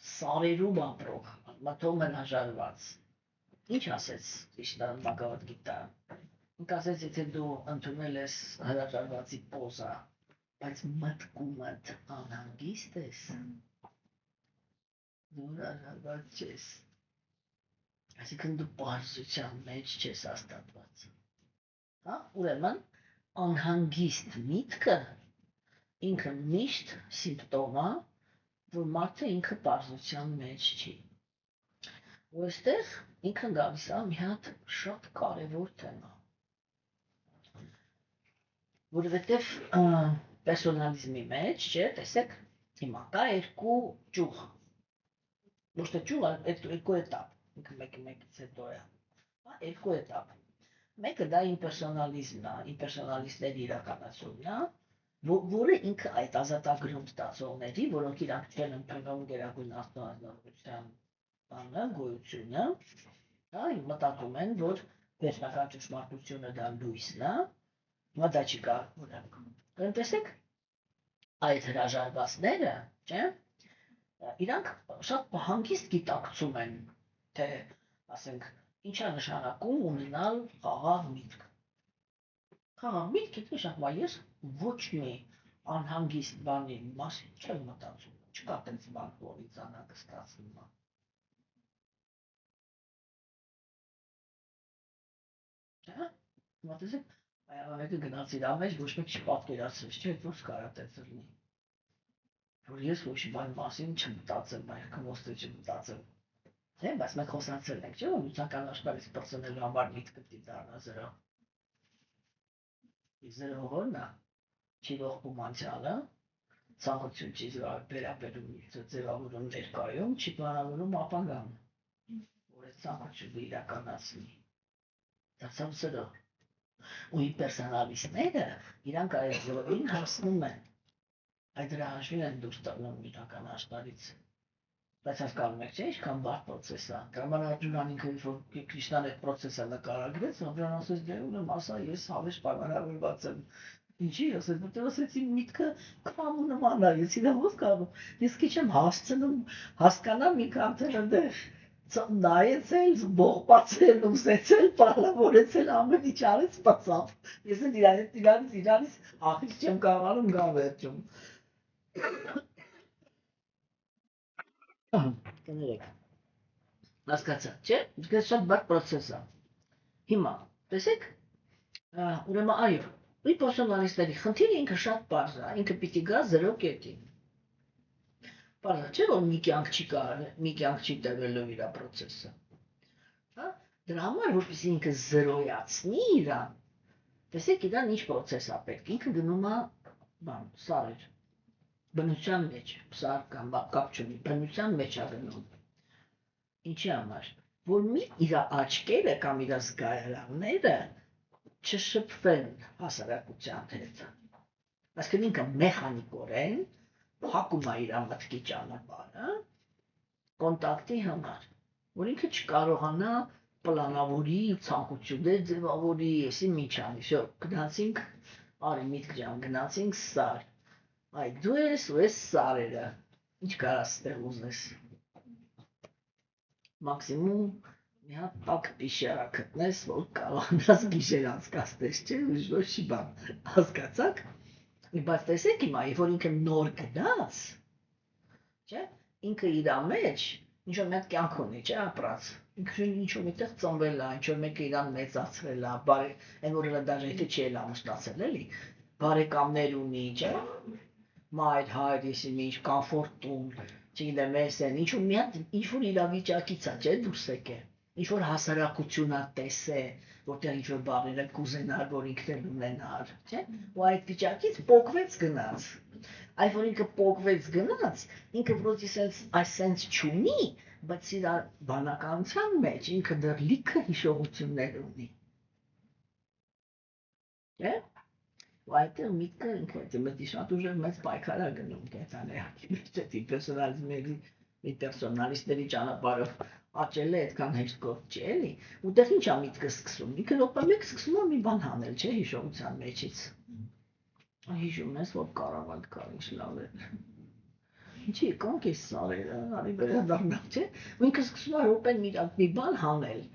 S1: սարերում ապրող, մտով հրաժարված։ Ինչ ասեց Կրիշնան Բհագավադ Գիտան։ Ինք ասեց, եթե դու ընդունել ես հրաժարվածի պոզա, բայց մտքումդ անհանգիստ ես, դու հրաժարված չես։ Այսինքն դու պարզության մեջ չես հաստատված։ Հա, ուրեմն անհանգիստ միտքը ինքը միշտ սիմպտոմ է, որ մարդը ինքը պարզության մեջ չի։ Ու այստեղ ինքը գալիս է մի հատ շատ կարևոր թեմա, որովհետև պերսոնալիզմի մեջ, չէ, տեսեք, հիմա կա երկու ճյուղ, ոչ թե ճյուղ, այլ երկու էտապ, ինքը մեկից հետո է, երկու էտապ։ Մեկը դա իմպերսոնալիզմն է, իմպերսոնալիստների իրականացումն է, որը ինքը այդ ազատագրում ստացողների, որոնք իրանք չեն ընդունում գերագույն ազնվության բանը, գոյությունը, մտածում են, որ վերջնական ճշմարտությունը դա լույսն է, հիմա դա չի կարող։ Տեսեք, այդ հրաժարվածները, չէ, իրանք շատ հանգիստ գիտակցում են, թե, ասենք, ինչ է նշանակում ունենալ խաղաղ միտք։ Խաղաղ միտք է նշանակում, ես ոչ մի անհանգիստ բանի մասին չեմ մտածում, չկա տենց բան, որից անհանգստացնում եմ։ Չէ՞։ Հիմա տեսեք, մեկը գնաց իր մեջ, ոչ մեկ չպատկերացրեց, չէ՞, ոնց կարա տենց լինի։ Որ ես ոչ մի բանի մասին չմտածեմ, այլքան չմտածեմ։ Չէ՞, բայց մենք խոսացել ենք, չէ՞, որ նյութական աշխարհից բացնելու համար միտքը պիտի դառնա զրո։ Զրո ո՞րն է։ Չի ողբում անցյալը, ցանկություն չի վերաբերում ձևավորում ներկայում, չի պլանավորում ապագան, որ այդ ցանկությունը իրականացնի։ Դարձավ զրո։ Ու իմպերսոնալիստները իրանք այդ զրոյին հասնում են։ Այդ դրա հաշվին են դուրս տանում նյութական աշխարհից։ Բայց հասկանում եք, չէ՞, ինչքան բարդ պրոցես է։ Կրման Աջուրան ինքը որ Կրիշնան այդ պրոցեսը նկարագրեց, Աջուրան ասեց, դե ուրեմն ասա, ես հավես պայմանավորված եմ։ Ինչի՞ ասեց, որտեղ ասեցի միտքը քամու նման է, ես իրա ո՞վ կարող։ Ես քիչ եմ հասցնում հասկանամ ինքը արդեն այնտեղ նայեցել, բողբացել, ուսեցել, պարավորեցել, ամեն ինչ արեց, բացավ։ Ես իրանից ախիչ չեմ կարողանում գալ վերջում։ Կներեք, Հասկացա՞ք, չէ՞։ Դա շատ բարդ process է։ Հիմա, տեսեք, ուրեմն այո, ի պերսոնալիստների խնդիրը ինքը շատ պարզ է, ինքը պիտի գա 0 կետին։ Պարզ է, չէ՞ որ մի կյանք չի կարել, մի կյանք չի տևելով իր process-ը։ Հա, դրա համար որպեսզի ինքը 0-ացնի իրան, տեսեք իրան ինչ process է պետք, ինքը գնում է բան, սարեր, բնության մեջ, սար կամ կապ չունի, բնության մեջ է գնում։ Ինչի համար, որ մի իր աչքերը կամ իր զգայարանները չշփվեն հասարակության հետ։ Այսինքն ինքը մեխանիկորեն հակում է իր մտքի ճանապարհը կոնտակտի համար, որ ինքը չկարողանա պլանավորի, ցանկություններ ձևավորի, եսի ինչ անի, շո, գնացինք, արի միտք ջան, գնացինք սար, այ դու ես ու ես սարերը, ինչ կարաս ստեղ ուզես, մաքսիմում մի հատ տակ պիշերա գտնես, որ կարողանաս գիշեր անցկացնես, չէ, ոչ չի բան, հասկացաք, բայց տեսեք հիմա, երբ որ ինքը նոր գնաց, չէ, ինքը իր մեջ ինչ-որ մի հատ կյանք ունի, չէ, ապրած, ինքը ինչ-որ միտեղ ծնվել է, ինչ-որ մեկը իրան մեծացրել է, այն որ դաժե եթե չի էլ ամուսնացել էլի, բարեկամներ ունի, չէ, մայր, հայր, եսի ինչ, կամֆորտ տուն, չգիտեմ, ես են, ինչ-որ մի հատ, ինչ-որ իրավիճակից է, չէ, դուրս եկե, ինչ-որ հասարակություն է տեսե, որտեղ ինչ-որ բառերը կուզենար, որ ինքն էլ ունենար, չէ, ու այդ վիճակից պոկվեց գնաց, այդ որ ինքը պոկվեց գնաց, ինքը որոց այսենց չունի, բայց իր բանականության մեջ ինքը դեռ լիքը հիշողություններ ունի, չէ, ու այդտեղ միտքը ինքը դեմետի շատ ուժեղ մեծ պայքար է գնում կենցաների մեջ, էդի պերսոնալիստների ճանապարհով աճելը այդքան հեշտ գործ չի էլի, ու դեռ ինչ է միտքը սկսում, ինքը րոպե մեկ սկսում է մի բան հանել, չէ, հիշողության մեջից, հիշում ես, որ կարավատ կար, ինչ լավ է, ինչի կանք ես սարերը, արի վերադառնալ, չէ, ու ինքը սկսում է րոպեն մի բան հանել,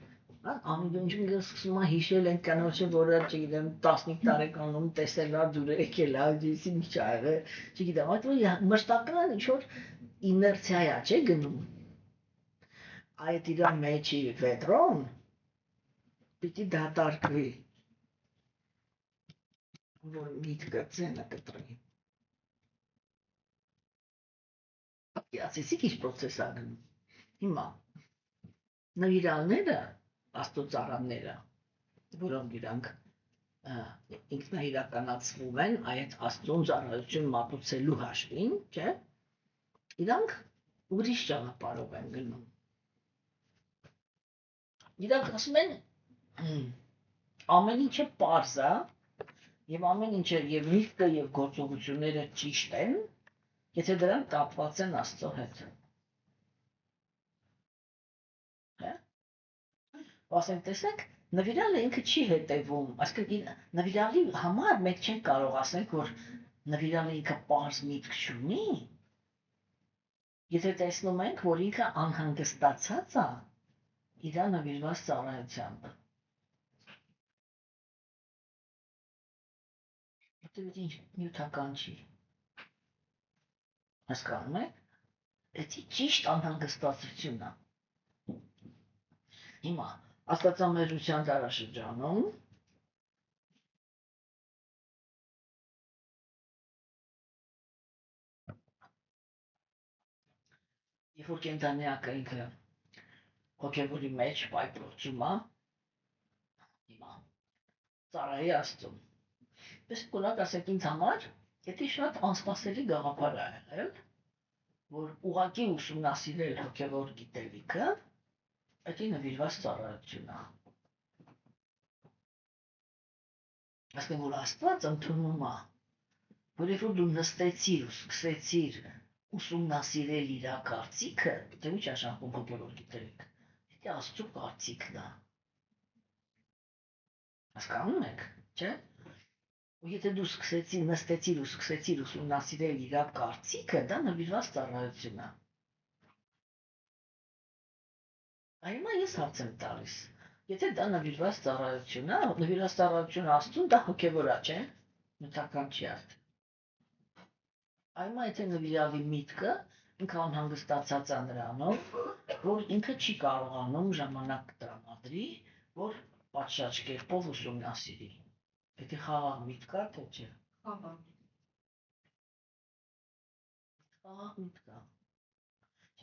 S1: Ամիջոն սկսում է հիշել են կանոչը, որը, չգիտեմ, 15 տարեկանում տեսել է, դուր եկել է, եսի ինչ ա եղել, չգիտեմ, այդ որ մշտական ինչ-որ իներցիա է, չէ, գնում։ Այդ իր մեջի վետրոն պիտի դատարկվի, որ միտքը ձենը կտրի։ Ասեցիք ինչ պրոցես ա գնում։ Հիմա, նվիրալները աստծոծառանները, որոնք իրանք ինքնաիրականացվում են այդ աստծուն ծառայություն մատուցելու հաշվին, չէ, իրանք ուրիշ ճանապարհով են գնում։ Իրանք ասում են ամեն ինչը պարզ է եւ ամեն ինչը եւ միտքը եւ գործողությունները ճիշտ են, եթե դրանք կապված են Աստծո հետ։ Ասենք տեսեք, նվիրալը ինքը չի հետևում, այսինքն նվիրալի համար մենք չենք կարող ասենք, որ նվիրալը ինքը պարզ միտք չունի, եթե տեսնում ենք, որ ինքը անհանգստացած է իր նվիրված ծառայությամբ։ Որտեղ ինչ նյութական չի։ Հասկանում եք, դա ճիշտ անհանգստացություն է։ Հիմա աստվածամերության դարաշրջանում երբ որ կենդանիակը ինքը հոգևորի մեջ պայպրոցում է, հիմա ծառայի Աստծուն։ Տեսեք, օրինակ ասեք ինձ համար, դա շատ անսպասելի գաղափար է եղել, որ ուղղակի ուսումնասիրել հոգևոր գիտելիքը, դա նվիրված ծառայություն է։ Այսինքն որ Աստված ընդունում է, որ երբ որ դու նստեցիր ու սկսեցիր ուսումնասիրել իր կարծիքը, դա ինչ աշխատում հոգևոր գիտելիք, դա Աստծո կարծիքն է։ Հասկանում եք, չէ՞։ Ու եթե դու նստեցիր ու սկսեցիր ուսումնասիրել իր կարծիքը, դա նվիրված ծառայություն է։ Այո, ես հարց եմ տալիս։ Եթե դա նվիրված ծառայություն է, նվիրված ծառայությունը Աստծուն, դա հոգևոր է, չէ՞։ Նյութական չի արդեն։ Այո, եթե նվիրալի միտքը ինքը անհանգստացած է նրանով, որ ինքը չի կարողանում ժամանակ տրամադրի, որ պատշաճ կերպով ուսումնասիրի։ Պետք է խաղաղ միտք կա, թե չէ։ Խաղաղ միտք կա։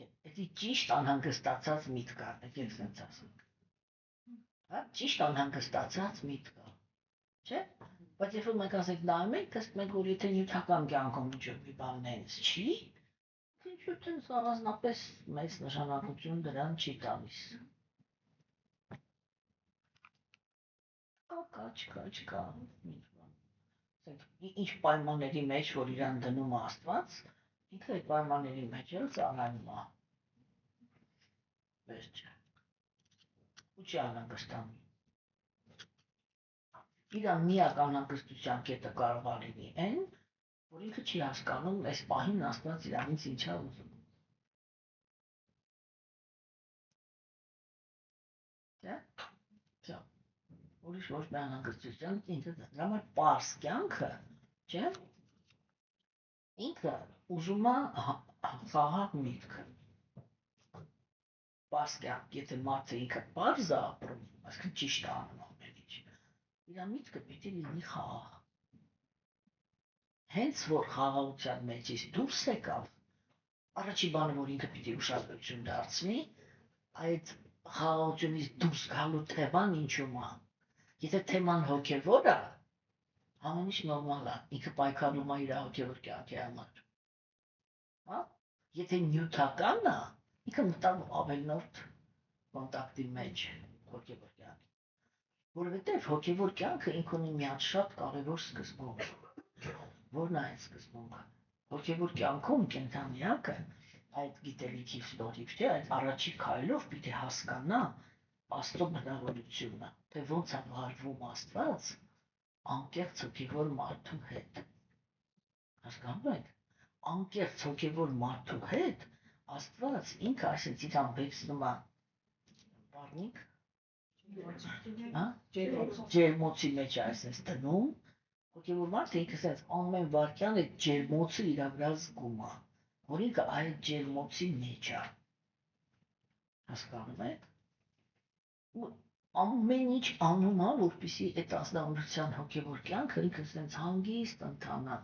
S1: Պետք է ճիշտ անհանգստացած միտք կա, եկեք սենց ասենք։ Հա, ճիշտ անհանգստացած միտք կա։ Չէ՞։ Բայց երբ որ մենք ասենք նայում ենք, տեսնում ենք, որ եթե նյութական կյանքում ինչ-որ մի բան նենց չի, ինչ-որ տենց առանձնապես մեծ նշանակություն դրան չի տալիս։ Չկա։ Ինչ պայմանների մեջ, որ իրան դնում է Աստված, ինքը այդ պայմանների մեջ էլ ծանրանում է։ Վերջը։ Ու չի անհանգստանում։ Իրան միակ անհանգստության կետը կարող է լինի այն, որ ինքը չի հասկանում այս պահին Աստված իրանից ինչ է ուզում։ Չէ՞։ Ուրիշ ոչ մի անհանգստություն ինքը դրա համար պարզ կյանքը, չէ՞։ Ինքը ուզում է խաղաղ միտք։ Պարզ կյանք, եթե մարդը ինքը պարզ է ապրում, այսինքն ճիշտ է անում ամեն ինչ, իր միտքը պիտի լինի խաղաղ։ Հենց որ խաղաղության մեջից դուրս եկավ, առաջի բանը, որ ինքը պիտի ուշադրություն դարձնի, այդ խաղաղությունից դուրս գալու թեման ինչու՞մ է։ Եթե թեման հոգևոր է, ամեն ինչ նորմալ է, ինքը պայքարում է իր հոգևոր կյանքի համար։ Հա? Եթե նյութական է, ինքը մտավ ավելնորդ կոնտակտի մեջ հոգևոր կյանքի։ Որովհետև հոգևոր կյանքը ինք ունի մի հատ շատ կարևոր սկզբունք։ Որն է այդ սկզբունքը։ Հոգևոր կյանքում կենդանիակը այդ գիտելիքի շնորհիվ, չէ, այդ առաջի քայլով պիտի հասկանա Աստծո բնավորությունը, թե ոնց է վարվում Աստված անկեղծ հոգևոր մարդու հետ։ Հասկանում եք։ Անկեղծ հոգևոր մարդու հետ Աստված ինքը այսպես իրան վերցնում է բառնիկ, հա, ջերմոցի մեջ է այսպես դնում, հոգևոր մարդը ինքը ասես ամեն վարքյան այդ ջերմոցը իր վրա զգում է, որ ինքը այդ ջերմոցի մեջ է։ Հասկանում եք։ Ու ամեն ինչ անում է, որպեսզի այդ ազնվության հոգևոր կյանքը ինքը ասես հանգիստ ընթանա։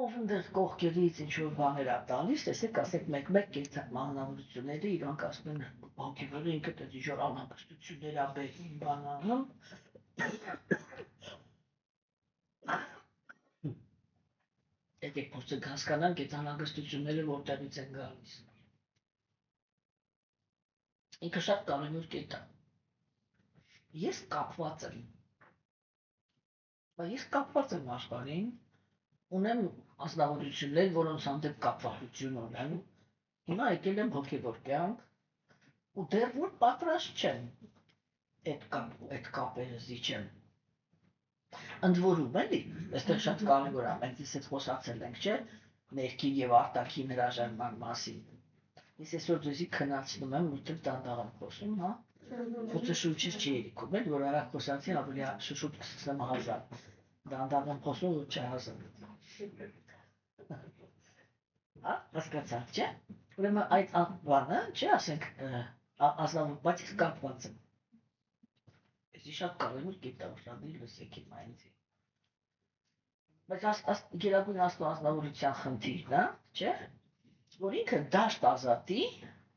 S1: Ով ընդեղ կողքերից ինչ-որ բաներ է տալիս, տեսեք, ասեք մեկ-մեկ կեցակ մանրամասնությունները իրանք ասում են հոգևորը ինքը դա ինչ-որ անհանգստություններ է բերում բանանում։ Եկեք փորձենք հասկանանք այդ անհանգստությունները որտեղից են գալիս։ Ինքը շատ կարևոր կետ է։ Ես կապված եմ աշխարհին, ունեմ ազնվորություններ, որոնց հանդեպ կապվածություն ունեմ, հիմա եկել եմ հոգևոր կյանք, ու դեռ որ պատրաստ չեմ այդ կապերը զիջեմ։ Ընդ որում էլի, այստեղ շատ կարևոր է, մենք դες խոսացել ենք, չէ, ներքին եւ արտաքին հրաժարման մասին։ Ես այսօր ձեզի քննացնում եմ, որտեղ դանդաղ եմ խոսում, հա։ Ոչը շուտից չի ելիքում, էլ որ արագ խոսացի, ավելի շուտ կսկսեմ հազար։ Դանդաղ եմ խոսում, որ չհազար։ Հա, հասկացաք, չէ։ Ուրեմն այդ բանը, չէ, ասենք, ազնվոր, բայց ես կապված եմ։ Էսի շատ կարևոր կետ է, ուշադրիր լսեք հիմա ինձ։ Բայց գերագույն ազնվորության խնդիրն է, չէ, որ ինքը դաշտ ազատի,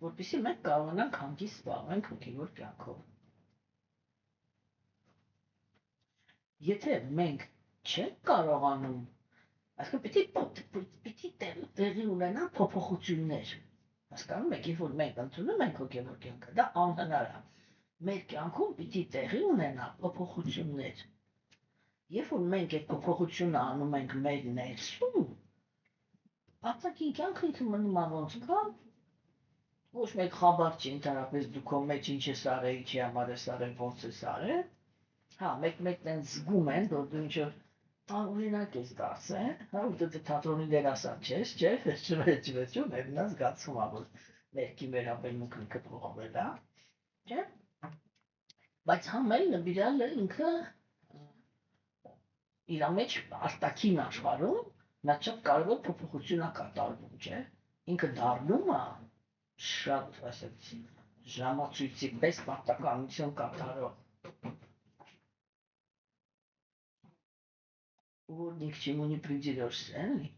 S1: որպեսզի մենք կարողանանք հանգիստ զբաղվենք հոգևոր կյանքով։ Եթե մենք չենք կարողանում, այսինքն պիտի տեղի ունենան փոփոխություններ։ Հասկանում եք, երբ որ մենք ընդունում ենք հոգևոր կյանքը, դա անհնար է։ Մեր կյանքում պիտի տեղի ունենա փոփոխություններ։ Երբ որ մենք այդ փոփոխությունը անում ենք մեր ներսում, արտաքին կյանքը ինքը մնում է ոնց կա, ոչ մեկ խաբար չի ընդհանրապես դու քո մեջ ինչ ես արել, ինչի համար ես արել, ոնց ես արել։ Հա, մեկ-մեկ տենց զգում են, որ դու ինչ-որ տարօրինակ ես դարձել, հա, ու դու թատրոնի դերասան չես, չէ, վերջում մենա զգացում է, որ ներքի վերաբերմունքը ինքը փոխվել է, չէ։ Բայց համել նվիրալը ինքը իր մեջ արտաքին աշխարհում Նա շատ կարևոր փոփոխություն է կատարվում, չէ՞։ Ինքը դառնում է շատ, ասած, ժամացույցի պես պարտականություն կատարող։ Որ никчему не придерешься, էլի։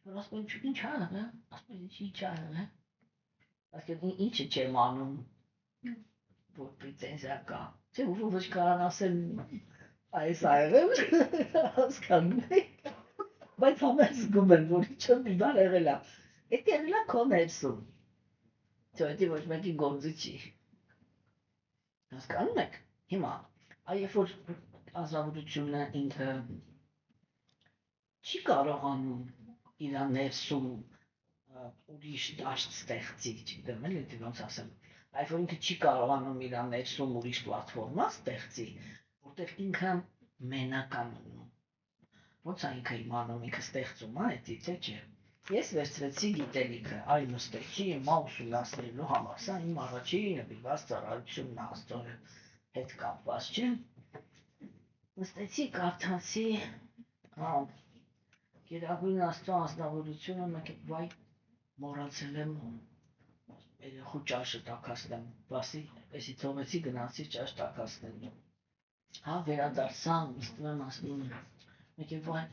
S1: Ասում ինչ ա եղել, ասում ինչ ա եղել։ Ասում ինչը չեմ անում, որ պրետենզիա կա։ Չէ, որ ոչ կարան ասել այս ա եղել, հասկանում եք։ Բայց ամեն զգում են, որ ինչ-որ մի բան եղել է։ Էդ եղել է քո ներսում։ Չէ, դա ոչ մեկի գործը չի։ Հասկանում եք։ Հիմա, երբ որ ազնվորությունը ինքը չի կարողանում իր ներսում ուրիշ դաշտ ստեղծի, չգիտեմ էլի դե ոնց ասեմ, այլ որ ինքը չի կարողանում իր ներսում ուրիշ պլատֆորմա ստեղծի, որտեղ ինքը մենակ է մնում։ Ոնց է ինքը իմանում, ինքը ստեղծում է, էդի թե չէ։ Ես վերցրեցի գիտելիքը, այ նստեցի հիմա ուսումնասիրելու համար, սա իմ առաջին նվիրված ծառայությունն է Աստծո հետ կապված, չէ։ Նստեցի, կարդացի, Գերագույն Աստծո անձնավորությունը մեկ է, վայ, մոռացել եմ երեխու ճաշը տաքացնեմ, բասի, էսի թողեցի գնացի ճաշ տաքացնելու։ Հա, վերադարձա, նստում եմ, ասում եմ, մեկ է, վայ,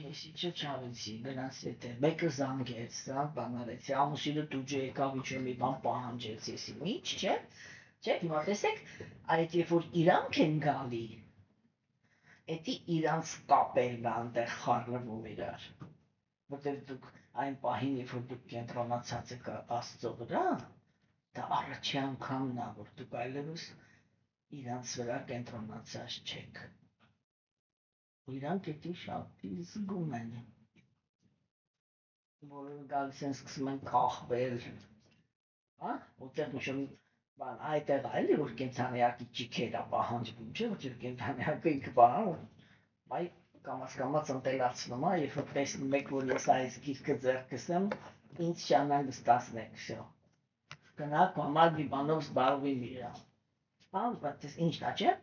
S1: ես ինչը չարեցի, գնացի եթե, մեկը զանգեց, բան արեցի, ամուսինը դուջը եկավ, ինչ-որ մի բան պահանջեց, եսի, ինչ, չէ, չէ, հիմա տեսեք, այդ երբ որ իրանք են գալի, էդի իրանց կապերն այնտեղ խառնվում իրար, որտեղ դուք այն պահին, երբ որ դուք կենտրոնացած եք Աստծո վրա, դա առաջի անգամն է, որ դուք այլևս իրանց վրա կենտրոնացած չեք։ Ու իրանք էդի շատ զգում են, որ գալիս են սկսում են կախվել, որտեղ ինչ-որ բան այդտեղ այլի, որ կենցանեակի ճիքեր է պահանջվում, չէ, որ կենցանեակը ինքը բան, այ կամաց ընտելացնում է, երբ որ տեսնում եք, որ ես այս գիրքը ձեռքս եմ, ինձ շանան գստացնեք, շո։ Գնաք, համար մի բանով զբաղվի միրա։ Բայց ինչն է, չէ,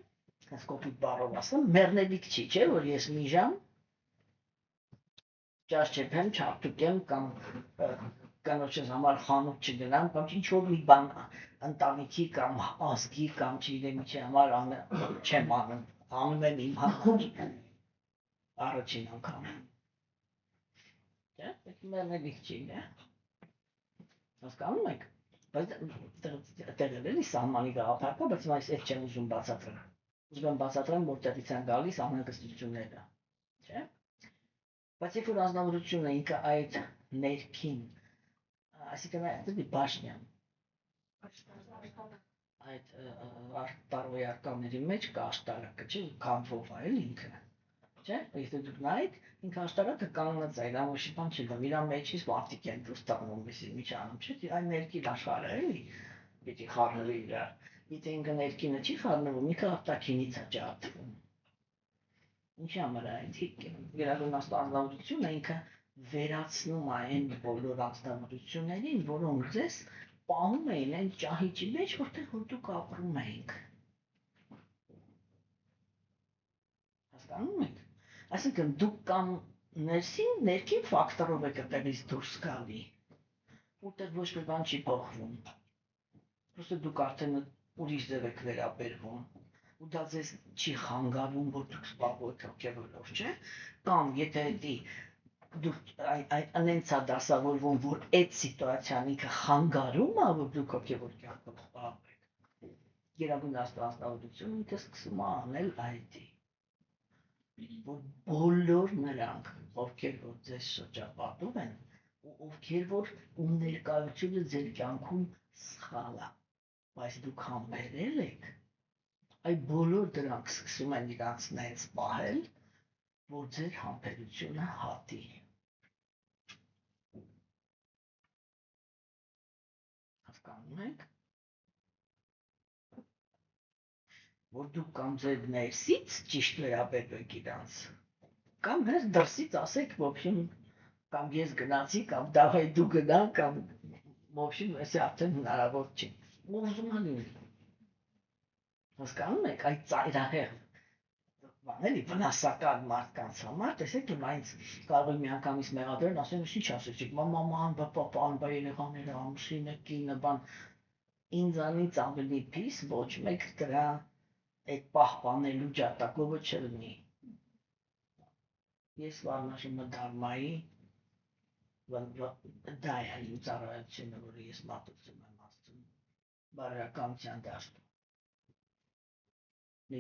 S1: ես կոպիտ բառով ասեմ, մեռնելիք չի, չէ, որ ես մի ժամ ճաշ չփեմ, չափթուկեմ կամ կնոջս համար խանութ չգնամ կամ ինչ-որ մի բան ընտանիքի կամ ազգի կամ չգիտեմ ինչի համար չեմ անում, անում եմ իմ համար առաջին անգամ։ Չէ, մեռնելիք չի, չէ։ Հասկանում եք։ Բայց դեռ էլի սահմանի գաղափարը, բայց հիմա ես այդ չեմ ուզում բացատրել։ Ուզում եմ բացատրեմ, որտեղից են գալիս անհանգստությունները, չէ՞։ Բայց երբ որ անձնավորությունը ինքը այդ ներքին, այսինքն այդ բաշնյա, այդ տարոյարկանների մեջ կա աշտարակը, չէ՞, քանվով է էլ ինքը, չէ՞։ Եթե դուք նայեք, ինքը աշտարակը կանգնած է, իրան ոչ բան չգամ, իրան մեջից մարդիկ են դուրս տանում, մի չանում, չէ՞, այն ներքին աշխարհը էլի, պիտի խառնվի իրար։ Եթե ինքը ներքինը չի խառնվում, ինքը արտաքինից է ջարդվում։ Ինչի համար է, Գերագույն Աստծո անձնավորությունը ինքը վերացնում է այն բոլոր անձնավորություններին, որոնք ձեզ պահում էին այն ճահիճի մեջ, որտեղ որ դուք ապրում էիք։ Հասկանում եք։ Այսինքն դուք կամ ներքին ֆակտորով եք այդտեղից դուրս գալի, որտեղ ոչ մի բան չի փոխվում։ Պրոստը դուք արդեն ուրիշ ձև եք վերաբերվում, ու դա ձեզ չի խանգարում, որ դուք զբաղվեք հոգևորով, չէ՞։ Կամ եթե դուք այնց է դասավորվում, որ այդ սիտուացիան ինքը խանգարում է, որ դուք հոգևոր կյանքով զբաղվեք, Գերագույն Աստծո անձնավորությունը ինքը սկսում է անել այդի, որ բոլոր նրանք, ովքեր որ ձեզ շրջապատում են, ու ովքեր որ ում ներկայությունը ձեր կյանքում սխալ է, բայց դուք համբերել եք, այդ բոլոր դրանք սկսում են իրանց նենց պահել, որ ձեր համբերությունը հատի։ Հասկանում եք, որ դուք կամ ձեր ներսից ճիշտ վերաբերվեք իրանց, կամ հենց դրսից ասեք, в общем, կամ ես գնացի, կամ դավայ դու գնա, կամ в общем, այսի արդեն հնարավոր չի։ Ուզում եմ լինի։ Հասկանում եք, այդ ծայրահեղ Էլի վնասական մարդկանց համար, տեսեք իմ այնց կարող եմ միանգամից մեղադրեն, ասեն ինչ ասեցիք, մաման, պապան, բա երեխաները, ամուսինը, կինը, բան, ինձանից ավելի փիս ոչ մեկ դրա այդ պահպանելու ջատագովը չլինի։ Ես վարմաշիմը դարմայի դա է իմ ծառայությունը, որը ես մատուցում եմ Աստծուն բարոյականության դաշտում։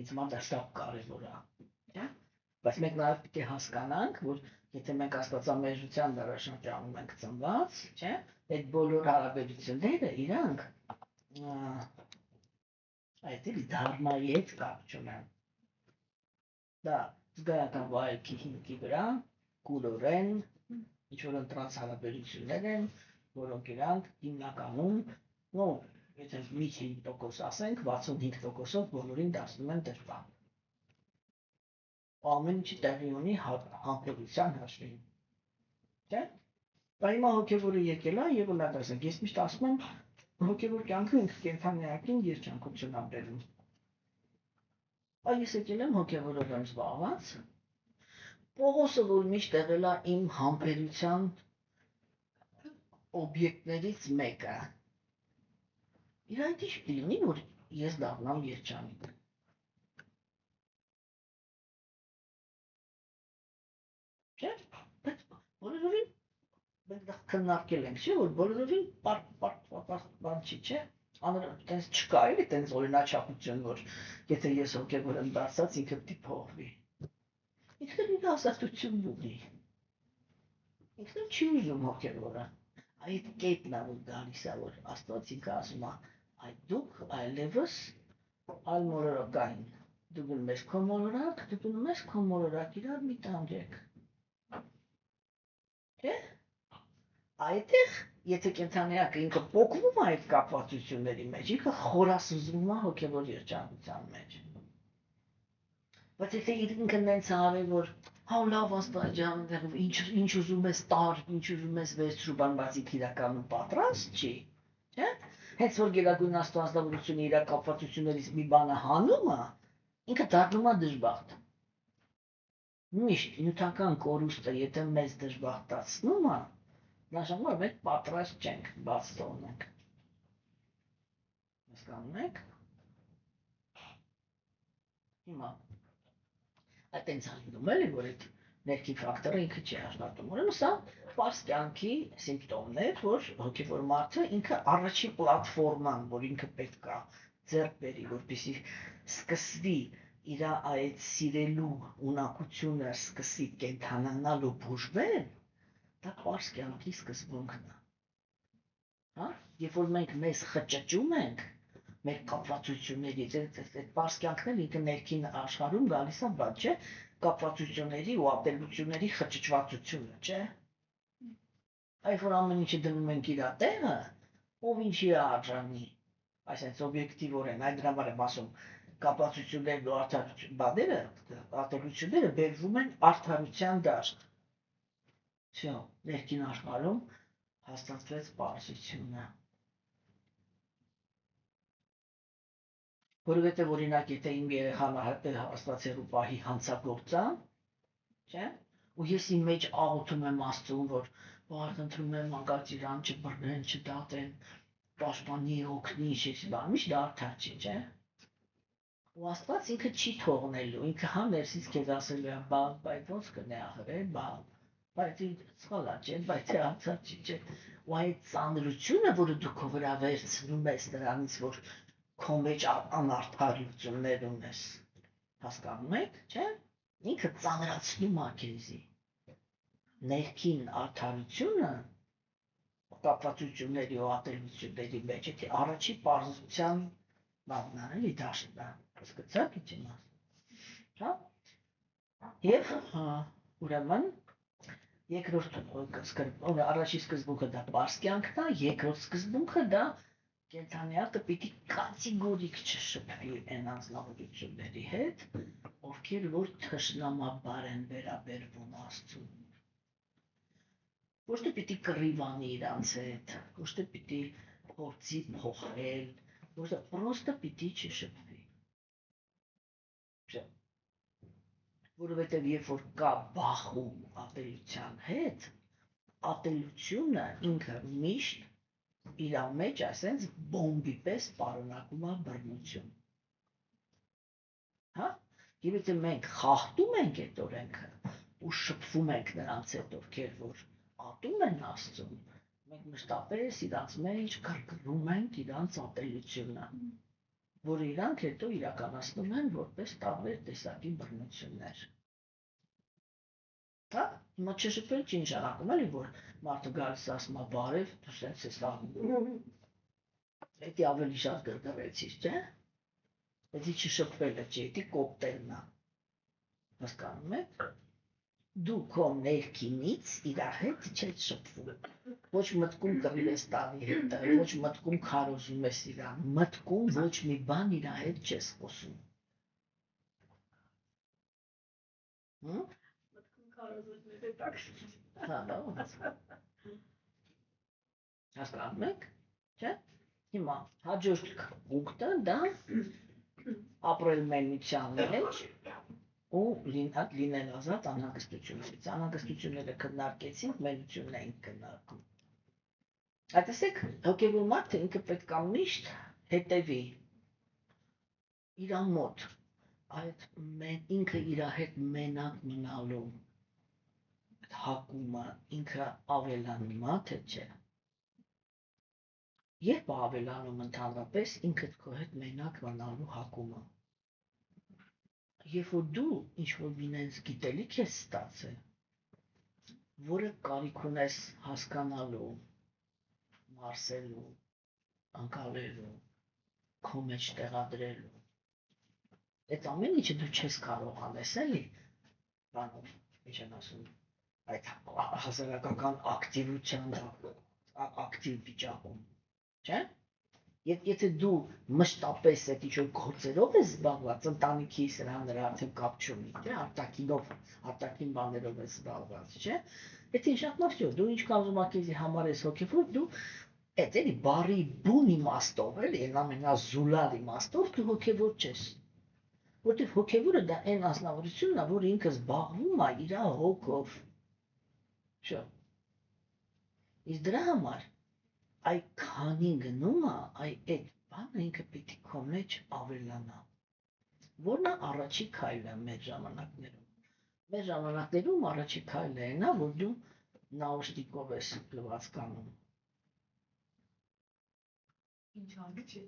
S1: Ինձ համար դա շատ կարևոր է։ Բայց մենք նաև պետք է հասկանանք, որ եթե մենք աստվածամերժության դարաշրջանում ենք ծնված, չէ՞, այդ բոլոր հարաբերությունները իրանք այդ էլի դարմայի հետ կապ չունեն։ Դա զգայական վայելքի հիմքի վրա կուրորեն ինչ-որ ընտրած հարաբերություններ են, որոնք իրանք հիմնականում, եթե միջին տոկոս ասենք, 65%-ով բոլորին դարձնում են դրպան։ Ամեն ինչի տեղի ունի համբերության հաշվին։ Չէ՞։ Դա հիմա հոգևորը եկել է եւ նա դասենք։ Ես միշտ ասում եմ, հոգևոր կյանքը ինքը կենթանիակին երջանկություն է բերում։ Այս եկել եմ հոգևորով եմ զբաղված։ Պողոսը, որ միշտ եղել է իմ համբերության օբյեկտներից մեկը։ Իր այդ ինչ լինի, որ ես դառնամ երջանիկ։ Չէ՞, բայց բոլորովին մենք քննարկել ենք, չէ՞, որ բոլորովին բան չի, չէ՞։ Այտենց չկա էլի այտենց օրինաչափություն, որ եթե ես հոգևոր եմ դարձած, ինքը պիտի փոխվի։ Ինքը իր ազատությունն ունի։ Ինքը չի ուզում հոգևորը։ Այդ կետն է, որ գալիս է, որ Աստված ինքը ասում է, այդ դուք այլևս այլ մոլորակային։ Դու գնում ես քո մոլորակ, դու գնում ես քո մոլորակ, իրար մի տանջեք։ Չէ՞։ Այդտեղ, եթե կենթանիակը ինքը պոկվում է այդ կապվածությունների մեջ, ինքը խորասուզվում է հոգևոր երջանկության մեջ։ Բայց եթե ինքը նենց արի, որ հա լավ Աստված ջան, ինչ ուզում ես տար, ինչ ուզում ես վերցրու, բան, բայց ինքը իրականում պատրաստ չի, չէ՞։ Հենց որ Գերագույն Աստվածավորությունը իր կապվածություններից մի բանը հանում է, ինքը դառնում է դժբախտ։ Միշտ նյութական կորուստը, եթե մեզ դժբախտացնում է, նշանակում է մենք պատրաստ չենք բաց թողնենք։ Հասկանում եք։ Հիմա այտենց անում էլի, որ այդ ներքին ֆակտորը ինքը չի աշխատում։ Ուրեմն սա պարզ կյանքի սիմպտոմներ, որ հոգևոր մարդը ինքը առաջին պլատֆորման, որ ինքը պետք է ձեռք բերի, որպեսզի սկսվի իր այդ սիրելու ունակությունը սկսի կենթանանալ ու բուժվել, դա պարզ կյանքի սկզբունքն է։ Հա? Երբ որ մենք մեզ խճճում ենք, մեր կապվածություններից, այդ պարզ կյանքն էլ ինքը ներքին աշխարհում գալիս է, բաց չէ, կապվածությունների ու ապելությունների խճճվածությունը, չէ։ Այդ որ ամեն ինչը դնում ենք իր տեղը, ով ինչի է արժանի, այսինքն օբյեկտիվորեն, այդ դրա համար եմ ասում, կապվածություններն ու բաները, ապելությունները բերվում են արդարության դաշտ։ Всё, ներքին աշխարհում հաստատվեց պարզությունը։ Որովհետև օրինակ, եթե իմ երեխան Աստվածերու պահի հանցագործ է, չէ՞, ու ես իմ մեջ աղոթում եմ Աստծուն, որ բարդ ընտրում եմ անկած իրան չբռնեն, չդատեն, պաշտպանի, օգնի, բան, միշտ դա արդար չի, չէ՞։ Ու Աստված ինքը չի թողնելու, ինքը հա ներսից քեզ ասելու է, բայց ոնց կնե ախր, բայց սխալ է, չէ՞, բայց անցած չի, չէ։ Ու այդ ծանրությունը, որը դու քո վրա վերցնում ես նրանից, որ քո մեջ անարդարություններ ունես, հասկանում եք, չէ՞, ինքը ծանրացնում է քեզի։ Ներքին արդարությունը կապվածությունների ու ատելությունների մեջ, եթե առաջի պարզության բանն է, էլի դաշտն է, հասկացա՞ք ինչ եմ ասում։ Հա։ Եվ ուրեմն երկրորդ առաջի սկզբունքը դա պարզ կյանքն է, երկրորդ սկզբունքը դա կենթանիակը պիտի կատեգորիկ չշփվի այն անձնավորությունների հետ, ովքեր որ թշնամաբար են վերաբերվում Աստծուն։ Ոչ թե պիտի կռիվանի իրանց հետ, ոչ թե պիտի փորձի փոխել, ոչ թե պրոստը պիտի չշփվի։ Որովհետև երբ որ կա բախում ատելության հետ, ատելությունը ինքը միշտ իր մեջ ասենց բոմբի պես պարունակում է բռնություն։ Հա? Եվ եթե մենք խախտում ենք այդ օրենքը ու շփվում ենք նրանց հետ, ովքեր որ ատում են Աստծուն, մենք մշտապես իրանց մեջ կրկնում ենք իրանց ատելությունը, որը իրանք հետո իրականացնում են որպես տարբեր տեսակի բռնություններ։ Հա? Հիմա չշփվել չի նշանակում էլի, որ մարդը գալիս ասում է բարև, դու սենց ես անում։ Էդի ավելի շատ գրգռեցիր, չէ՞։ Էդի չշփվելը չի, էդի կոպտելն է։ Հասկանում եք։ Դու քո ներքինից իր հետ չես շփվում։ Ոչ մտքում կռիվ ես տանի հետ, ոչ մտքում քարոզում ես իրան, մտքում ոչ մի բան իր հետ չես խոսում։ Հասկանում եք, չէ՞։ Հիմա հաջորդ պունկտը դա ապրել մենության մեջ ու լինել ազատ անհանգստություններից։ Անհանգստությունները քննարկեցինք, մենությունն էինք քննարկում։ Տեսեք, հոգևոր մարդը ինքը պետք է միշտ հետևի իր մոտ, այդ ինքը իր հետ մենակ մնալու հակումը ինքը ավելանում է, թե չէ։ Երբ ավելանում ընդհանրապես ինքդ քո հետ մենակ մնալու հակումը։ Երբ որ դու ինչ-որ մինենց գիտելիք ես ստացել, որը կարիք ունես հասկանալու, մարսելու, ընկալելու, քո մեջ տեղադրելու, այդ ամեն ինչը դու չես կարող անես էլի, բանով, ինչ են ասում, այդ հասարակական ակտիվության ակտիվ վիճակում, չէ՞։ Եթե դու մշտապես այդ ինչ-որ գործերով ես զբաղված, ընտանիքի սրա նրա արդեն կապ չունի, չէ՞, արտաքին բաներով ես զբաղված, չէ՞։ Եթե շատ լավ չէ, դու ինչքան ուզում ակեզի համար ես հոգևոր, դու այդ էլի բարի բուն իմաստով, էլի ամենազուլալ իմաստով դու հոգևոր չես։ Որտեղ հոգևորը դա այն անձնավորությունն է, որ ինքը զբաղվում է իր հոգով։ Շո։ Իսկ դրա համար այ քանի գնում է, այդ բանը ինքը պիտի քո մեջ ավելանա։ Որն է առաջի քայլը մեր ժամանակներում։ Մեր ժամանակներում առաջի քայլը այն է, որ դու նաուշնիկով ես լվացկանում։ Ինչ անի չի։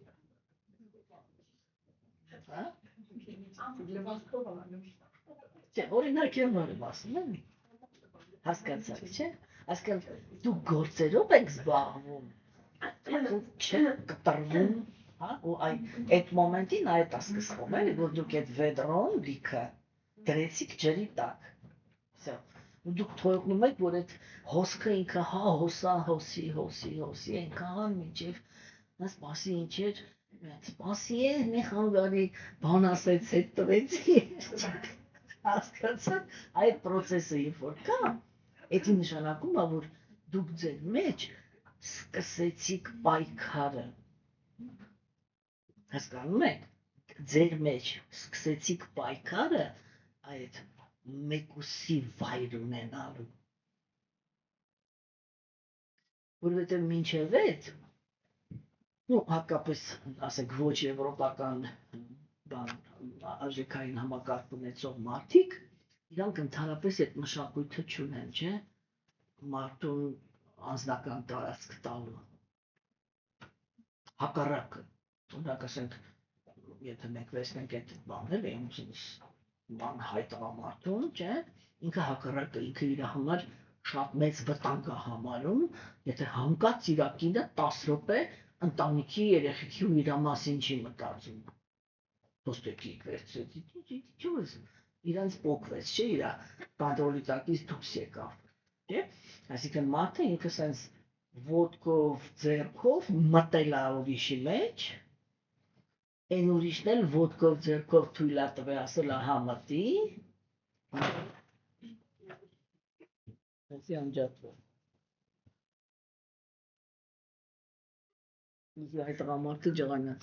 S1: Հա? Լվացքով անում։ Չէ, օրինակ եմ ասում, էլի։ Հասկացա՞ք, չէ՞։ Հասկացա՞ք, դու գործերով եք զբաղվում։ Չէ, կտրվում, հա, ու այդ մոմենտին այդ է սկսվում, էլի, որ դուք այդ վեդրոն լիքը դրեցիք ջրի տակ։ Всё։ Ու դուք թողնում եք, որ այդ հոսքը ինքը հա հոսա, հոսի, այնքան մինչև նա սպասի ինչեր, սպասի է, մի խանգարի բան ասեց, հետ տվեցի։ Հասկացա՞ք, այդ process-ը երբ որ կա, էդի նշանակում է, որ դուք ձեր մեջ սկսեցիք պայքարը։ Հասկանում եք, ձեր մեջ սկսեցիք պայքարը այդ մեկուսի վայր ունենալու։ Որովհետև մինչև այդ, հատկապես, ասենք, ոչ եվրոպական արժեքային համակարգ ունեցող մարդիկ, իրանք ընդհանրապես այդ մշակույթը չունեն, չէ՞, մարդուն անձնական տարածք տալու։ Հակառակը, օրինակ ասենք, եթե մենք վերցնենք այդ բաներ, բան հայտարարություն, չէ՞, ինքը հակառակը, ինքը իր համար շատ մեծ վտանգ է համարում, եթե հանկարծ իր կինը 10 րոպե ընտանիքի երեխեքի ու իր մասին չի մտածում։ Ոստեկիկ վերցրեց, իրանց պոկվեց, չէ՞, իր կոնտրոլի տակից դուրս եկավ, չէ՞։ Այսինքն մարդը ինքը սենց ոտքով, ձեռքով մտել է ուրիշի մեջ, այն ուրիշն էլ ոտքով, ձեռքով թույլ է տվել, ասել է հա մտի, այսի անջատվող։ Իսկ այդ տղամարդը ջղանաց։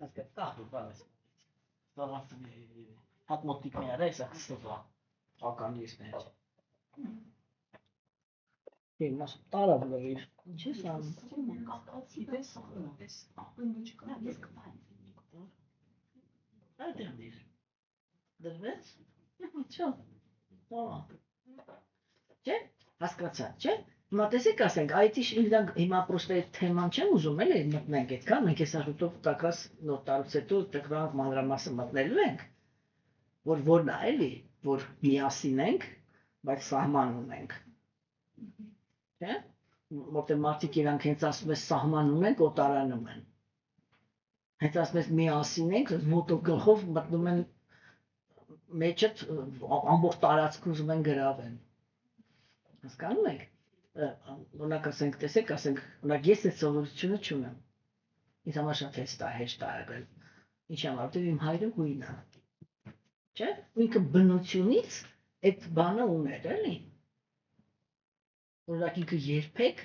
S1: Ասկա կախու բանես։ Ստավացում հատ մոտիկն է այս ախստվա։ Ականի ես։ Mas տարավներ ինչ ես անում կախացի պես այդտեղից դրվեց ինչո՞։ Չէ հասկացա չէ հիմա տեսեք ասենք IT իրանք հիմա պրոստը այդ թեման չեմ ուզում էլի մտնենք այդքան մենք հեսա շուտով տակաս նոր տարուց հետո տեխնոլոգիա մանրամասը մտնելու ենք որն է էլի որ միասին ենք բայց սահման ունենք Չէ՞։ Որտեղ մարդիկ իրանք հենց ասում են սահման ունենք, օտարանում են։ Հենց ասում են միասին ենք, մոտով գլխով մտնում են մեջը ամբողջ տարածք ուզում են գրավեն։ Հասկանում եք։ Օրինակ ասենք, տեսեք, ասենք, օրինակ ես այդ սովորությունը չունեմ։ Ինձ համար շատ հեշտ է եղել։ Ինչի համար, որտեղ իմ հայրը գույն է։ Չէ՞։ Ինքը բնությունից այդ բանը ուներ, էլի։ Օրինակ ինքը երբեք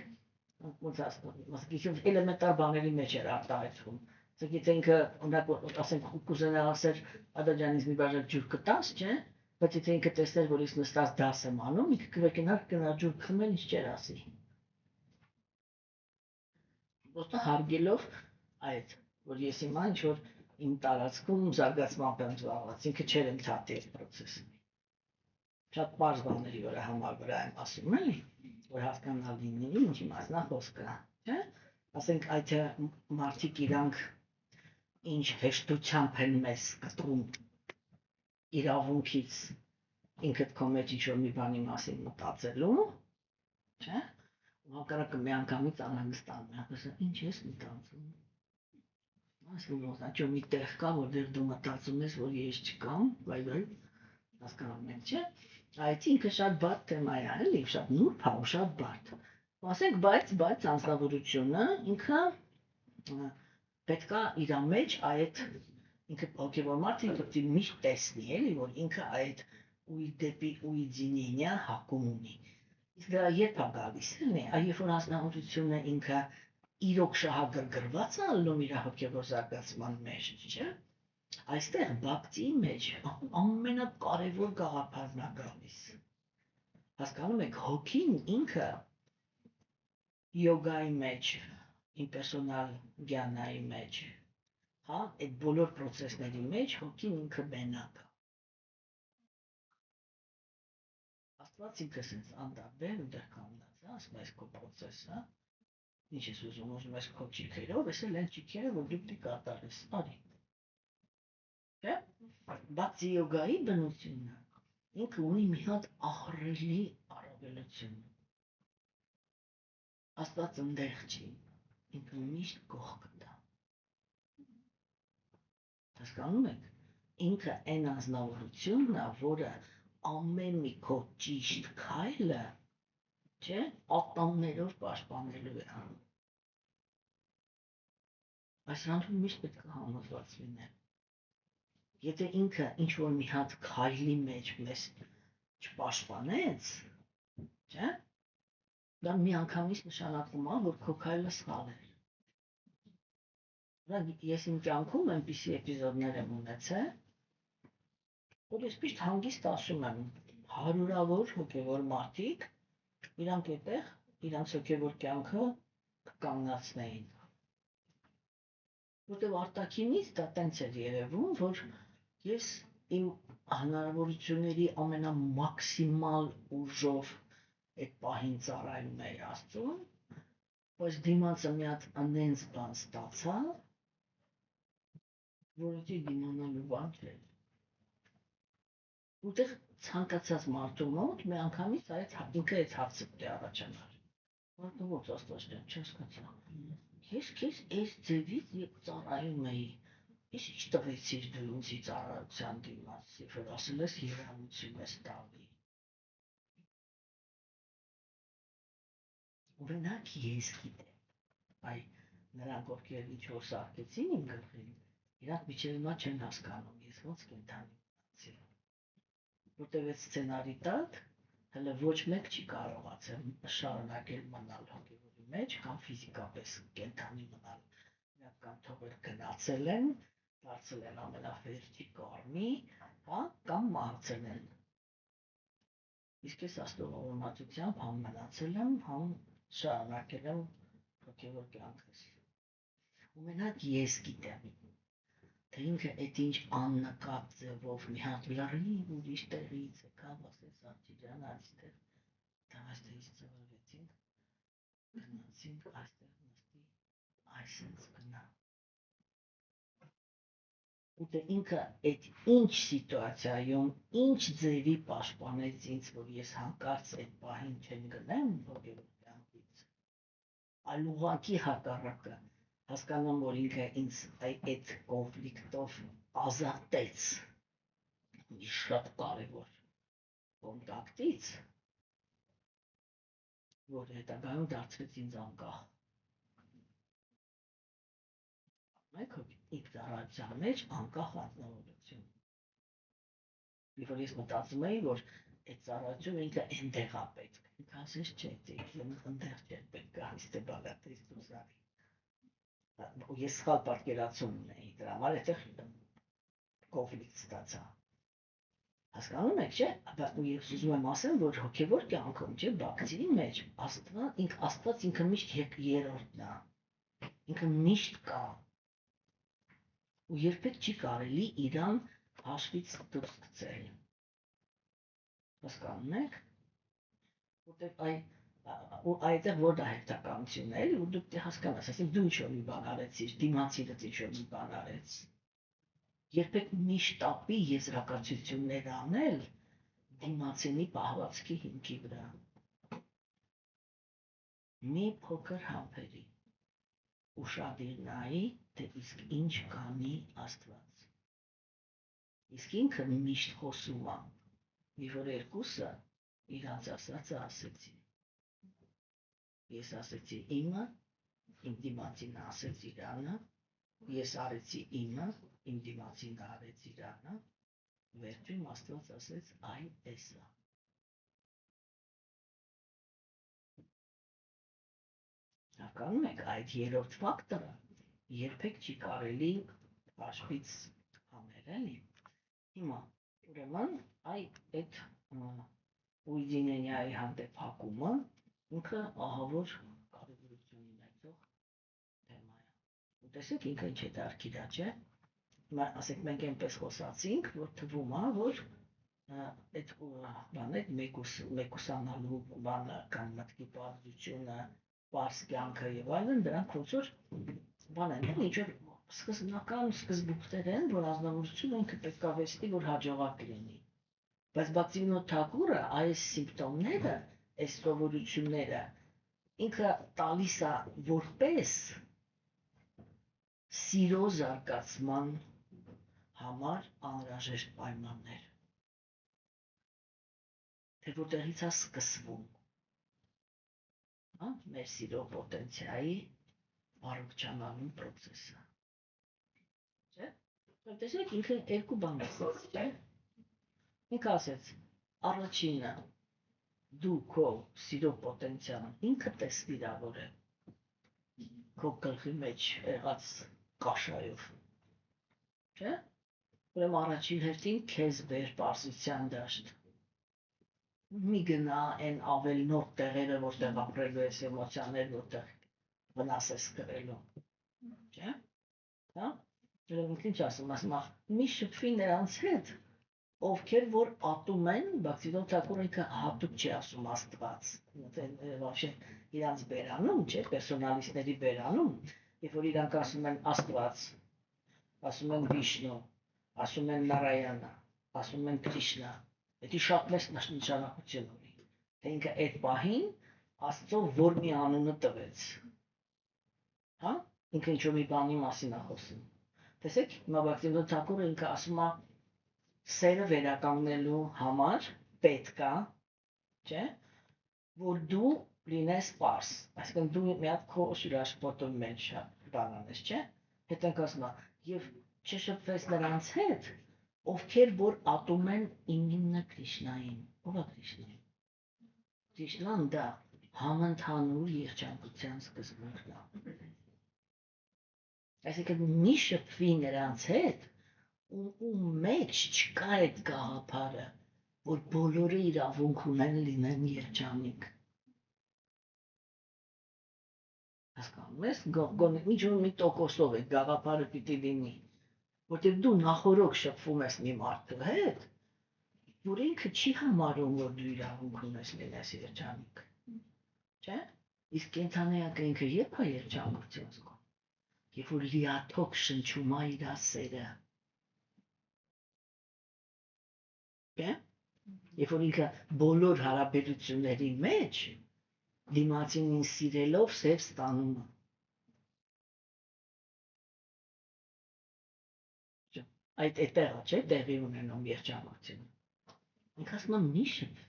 S1: ոնց ասեմ, էլեմենտար բաների մեջ էր արտահայտվում։ Ասենք եթե ինքը օրինակ ասենք կուզենա ասեր Ադաջանից մի բաժակ ջուր կտաս, չէ՞, բայց եթե ինքը տեսներ, որ ես նստած դաս եմ անում, ինքը կվեկնա ջուր խմել, ինչ չէր ասի։ Ոստը հարգելով այդ, որ ես հիմա ինչ որ իմ տարածքում զարգացմամբ եմ զբաղված, ինքը չէր ընդհատի այդ process-ը։ Շատ պարզ բաների վրա եմ ասում, էլի, որ հասկանալ լինի, ինչի մասն է խոսքը, չէ՞։ Ասենք այդ մարդիկ իրանք ինչ հեշտությամբ են մեզ կտրում իրավունքից ինքդ քո մեջ ինչ-որ մի բանի մասին մտածելու, չէ՞։ Ու հակառակը մի անգամից անհանգստանում է, ասում ինչ ես մտածում։ Ասում եմ, աչո մի տեղ կա, որտեղ դու մտածում ես, որ ես չկամ, վայ, հասկանում եք, չէ՞։ Այդ ինքը շատ բարդ թեմա է, էլի, շատ նուրբ է ու շատ բարդ։ Ասենք, բայց անձնավորությունը ինքը պետքա իր մեջ այդ ինքը հոգևոր մարդը պետք է միշտ տեսնի, էլի, որ ինքը այդ ու դեպի ու ձինինյա հակում ունի։ Իսկ դա երբ է գալիս, էլի, երբ որ անձնավորությունը ինքը իրոք շահագրգռված է ալնում իր հոգևոր զարգացման մեջ, չէ՞։ Այստեղ բակտիի մեջ ամենակարևոր գաղափարն է գալիս։ Հասկանում եք, հոգին ինքը յոգայի մեջ, իմպերսոնալ գյանայի մեջ, հա, այդ բոլոր պրոցեսների մեջ հոգին ինքը մենակ է։ Աստված ինքը սենց անդադար ու դեռ կանգնած է, ասում ես քո պրոցեսը, ինչ ես ուզում ես քո ճիքերով, ես էլ են ճիքերը, որ դու պիտի կատարես, արի։ Չէ՞։ Բայց յոգայի բնությունը ինքը ունի մի հատ ահռելի առավելություն։ Աստված ընդեղ չի, ինքը միշտ կողքը տա։ Հասկանում եք, ինքը այն անձնավորությունն է, որը ամեն մի քո ճիշտ քայլը, չէ, ատամներով պաշտպանելու է անում։ Այսրանցում միշտ պետք է համոզված լինել։ Եթե ինքը ինչ-որ մի հատ քայլի մեջ մեզ չպաշտպանեց, չէ՞, դա միանգամից նշանակում է, որ քո քայլը սխալ էր։ Ես իմ կյանքում այնպիսի էպիզոդներ եմ ունեցել, որ ես միշտ հանգիստ ասում եմ, հարյուրավոր հոգևոր մարդիկ իրանք այդտեղ իրանց հոգևոր կյանքը կկանգնացնեին։ Որտեղ արտաքինից դա տենց էր երևում, որ ես իմ հնարավորությունների ամենամաքսիմալ ուժով այդ պահին ծառայում էի Աստծուն, բայց դիմացը մի հատ անենց բան ստացա, որի դիմանալու բան չէր։ Որտեղ ցանկացած մարդու մոտ մի անգամից ինքը այդ հարցը պետք է առաջանար։ Մարդու ո՞նց Աստված չհասկացա։ Ես քեզ այս ձևից ծառայում էի։ Ես ինչ տվեցիր դու ինձ ծառայության դիմաց, երբ որ ասել ես հիվանդություն ես տալի։ Օրինակ ես գիտեմ, այ նրանք ովքեր ինչ որ սարքեցին իմ գլխին, իրանք միջև հիմա չեն հասկանում, ես ոնց կենթանի մնացի։ Որտեղ այդ սցենարի տակ հələ ոչ մեկ չի կարողացել շարունակել մնալ հոգևորի մեջ կամ ֆիզիկապես կենթանի մնալ։ Իրական թողեր գնացել են դարձել են ամենավերջի կողմի, հա, կամ մահացել են։ Իսկ ես Աստծո ողորմածությամբ համ մնացել եմ, համ շարունակել եմ հոգևոր կյանքս։ Ու մենակ ես գիտեմ, թե ինքը այդ ինչ աննկատ ձևով մի հատ լրիվ ուրիշ տեղից եկավ, ասեց աղջիկան, այստեղ այստեղից ծավալվեցինք, գնացինք, այստեղ նստի, այսպես գնա։ Ու թե ինքը այդ ինչ սիտուացիայում, ինչ ձևի պաշտպանեց ինձ, որ ես հանկարծ այդ պահին չեմ գնեմ հոգևոր կյանքից, այլ ուղղակի հակառակը, հասկանում, որ ինքը ինձ այդ կոնֆլիկտով ազատեց մի շատ կարևոր կոնտակտից, որ հետագայում դարձրեց ինձ անկախ։ Մեկ ինք ծառայության մեջ անկախ անձնավորություն։ Երբ որ ես մտածում էի, որ այդ ծառայությունը ինքը այնտեղ է պետք, ինքը ասես չէ, այնտեղ չէ պետք, այստեղ բալատից դուրս արի։ Ու ես սխալ պատկերացում ունեի դրա համար, այդտեղ կոնֆլիկտ ստացա։ Հասկանում եք, չէ՞, ու ես ուզում եմ ասեմ, որ հոգևոր կյանքում, չէ, բակցի մեջ Աստված ինքը միշտ երրորդն է, ինքը միշտ կա։ Ու երբեք չի կարելի իրան հաշվից դուրս գցել։ Հասկանում եք, ու այդտեղ որ դա հետաքրքրությունն է, ու դուք հասկանաս, ասենք դու ինչ-որ մի բան արեցիր, դիմացինդ ինչ-որ մի բան արեց։ Երբեք մի շտապի եզրակացություններ անել դիմացինի պահվածքի հիմքի վրա։ Մի փոքր համբերի, ուշադիր նայի, թե իսկ ինչ կանի Աստված։ Իսկ ինքը միշտ խոսում է, մի որ երկուսը իրանց ասածը ասեցին։ Ես ասեցի իմը, իմ դիմացինը ասեց իրանը, ես արեցի իմը, իմ դիմացինը արեց իրանը, վերջում Աստված ասեց այ էսա։ Հասկանում եք, այդ երրորդ ֆակտորը երբեք չի կարելի հաշվից հանել, էլի։ Հիմա, ուրեմն, այդ ուիդինենիայի հանդեպ հակումը ինքը ահավոր կարևորություն ունեցող թեմա է։ Ու տեսեք ինքը ինչ է դարքիրա, չէ՞։ Հիմա ասենք մենք այնպես խոսացինք, որ թվում է, որ այդ բանը մեկուսանալու բանը կամ մտքի պարզությունը, պարզ կյանքը եւ այլն, դրանք ոնց որ բան են, ինչ որ սկզբնական սկզբունքներ են, որ ազնվորությունը ինքը պետք է վստահի, որ հաջողակ լինի։ Բայց Բաքսիվնոդ Թակուրը այս սիմպտոմները, այս սովորությունները ինքը տալիս է որպես սիրո զարգացման համար անհրաժեշտ պայմաններ, թե որտեղից է սկսվում մեր սիրո պոտենցիայի առողջանալու process-ը, չէ՞։ Տեսեք, ինքը երկու բան ասեց, չէ՞։ Ինքը ասեց, առաջինը դու քո սիրո պոտենցիալն ինքդ ես վիրավորել քո գլխի մեջ եղած կաշայով, չէ՞։ Ուրեմն առաջին հերթին քեզ բեր պարզության դաշտ։ Մի գնա այն ավելնորդ տեղերը, որտեղ ապրելու ես էմոցիաներ, որտեղ վնաս ես կրելու, չէ՞։ Հա՞։ Ուրեմն ինչ ասում, մի շփվի նրանց հետ, ովքեր որ ատում են, Բաքսիվնոդ Թակուրը ինքը հատուկ չի ասում Աստված, вообще իրանց բերանում, չէ, պերսոնալիստների բերանում, երբ որ իրանք ասում են Աստված, ասում են Վիշնու, ասում են Նարայանա, ասում են Կրիշնա, դա շատ մեծ նշանակություն ունի, թե ինքը այդ պահին Աստծո որ մի անունը տվեց, հա, ինքը ինչ-որ մի բանի մասին է խոսում։ Տեսեք, հիմա Բաքսիվնոդ Թակուրը ինքը ասում է սերը վերականգնելու համար պետք է, չէ՞, որ դու լինես պարզ, այսինքն դու մի հատ քո շիրաշփոթում մեջ բան անես, չէ՞։ Հետո ասում է, եւ չշփվես նրանց հետ, ովքեր որ ատում են ինը Կրիշնային, ով է Կրիշնան։ Կրիշնան դա համընդհանուր երջանկության սկզբունքն է։ Այսինքն մի շփվի նրանց հետ, ու մեջ չկա այդ գաղափարը, որ բոլորը իրավունք ունեն լինեն երջանիկ։ Հասկանում ես, գոնե մի տոկոսով այդ գաղափարը պիտի լինի, որտեղ դու նախորոք շփվում ես մի մարդու հետ, որ ինքը չի համարում, որ դու իրավունք ունես լինես երջանիկ, չէ՞։ Իսկ կենդանիակը ինքը երբ է երջանկություն զգում, երբ որ լիաթոք շնչում է իր սերը, չէ՞։ Երբ որ ինքը բոլոր հարաբերությունների մեջ դիմացինին սիրելով սև ստանում է։ Այդ տեղը չէ տեղի ունենում երջանկությունը։ Ինքը ասում է մի շփվի։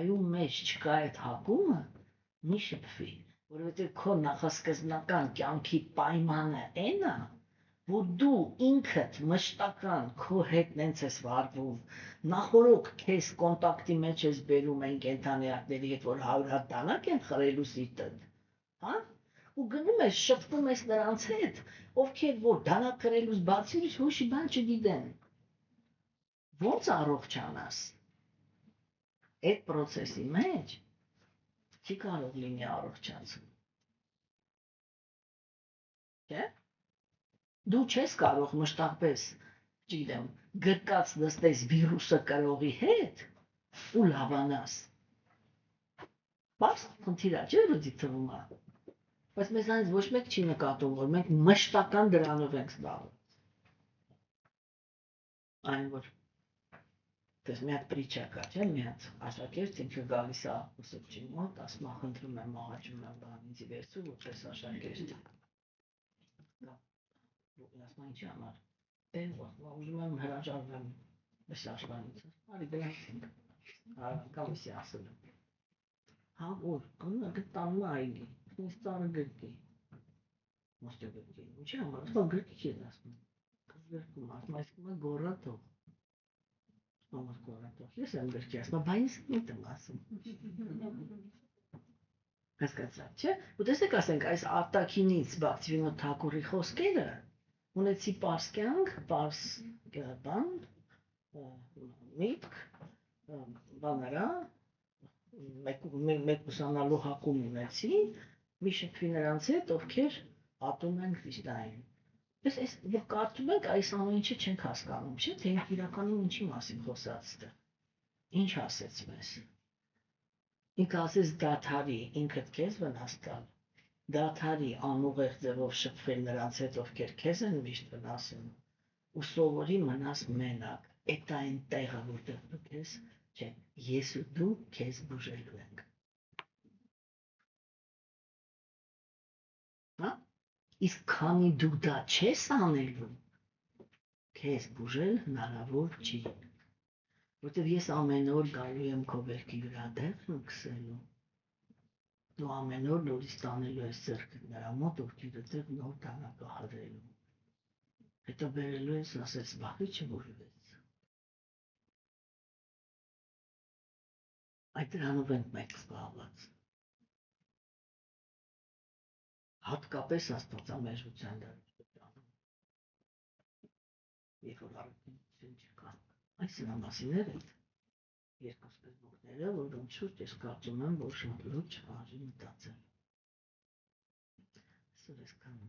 S1: Այու մեջ չկա այդ հակումը, մի շփվի, որովհետև քո նախասկզբնական կյանքի պայմանը այն է, որ դու ինքդ մշտական քո հետ նենց ես վարվում, նախորոք քեզ կոնտակտի մեջ ես բերում այն կենդանիակների հետ, որ 100 հատ դանակ են խրելու սիրտդ, հա? Ու գնում ես շփվում ես նրանց հետ, ովքեր որ դանակ խրելուց բացի ուրիշ ոչ մի բան չգիտեն։ Ոնց առողջանաս։ Այդ process-ի մեջ չի կարող լինի առողջացում։ Չէ՞։ Դու չես կարող մշտապես, չգիտեմ, գրկած նստես վիրուսը կրողի հետ ու լավանաս։ Բայց խնդիրը չէ՞ որ թվում է։ Բայց մեզանից ոչ մեկ չի նկատում, որ մենք մշտական դրանով ենք զբաղված։ Այն որ դες մի հատ պրիչա կա, չէ՞, մի հատ աշակերտ ինքը գալիս է ուսուցչի մոտ, ասում է խնդրում եմ, աղաչում եմ, բան ինձ վերցու, որպես աշակերտ։ Ասում է ինչի համար։ Ուզում եմ հրաժարվեմ այս աշխարհից։ Արի գնացինք։ Կամիսի ասել եմ։ Հա որ, գնում է տանում է այգի, ինձ ծառը գրկի։ Ոստի գրկի։ Ինչի համար, ասում գրկի ես ասում։ Գրկում, ասում այսքան է գոռատող։ Ոմս գոռատող։ Ես եմ գրկի, ասում բա ինձ միտեմ ասում։ Հասկացա՞ք, չէ՞։ Ու տեսեք, ասենք այս արտաքինից Բաքսիվինոդ Թակուրի խոսքերը ունեցի պարզ կյանք, պարզ բան, միտք, բաները, մեկ ուսանալու հակում ունեցի, մի շփվի նրանց հետ, ովքեր ատում են Քրիստային։ Ես այս որ կարդում ենք, այս ամեն ինչը չենք հասկանում, չէ՞, թե իրականում ինչի մասին խոսած է։ Ինչ ասեց մեզ։ Ինքը ասեց դադարի, ինքդ քեզ վնաս տալ։ Դադարի անուղեղ ձևով շփվել նրանց հետ, ովքեր քեզ են միշտ վնասում, ու սովորի մնաս մենակ, այդ այն տեղը, որտեղ դու քեզ, չէ, ես ու դու քեզ բուժելու ենք։ Հա? Իսկ քանի դու դա չես անելու, քեզ բուժել հնարավոր չի, որտեղ ես ամեն օր գալու եմ քո վերքի վրա դեղն քսելու։ Դու ամեն օր նորից տանելու ես ձեռքդ նրա մոտ, ովքեր այդտեղ նոր դանակը հրելու։ Հետո բերելու ես, ասես բախի չբուժվեց։ Այդ դրանով ենք մենք զբաղված։ Հատկապես աստվածամերժության դարաշրջանում։ Երբ որ առաքինություն չկա։ Այս նամասիներ են երկու սկզբունքները, որոնց շուրջ ես կարծում եմ, որ շատ լուրջ արժի մտածել։ Այսօր այսքան։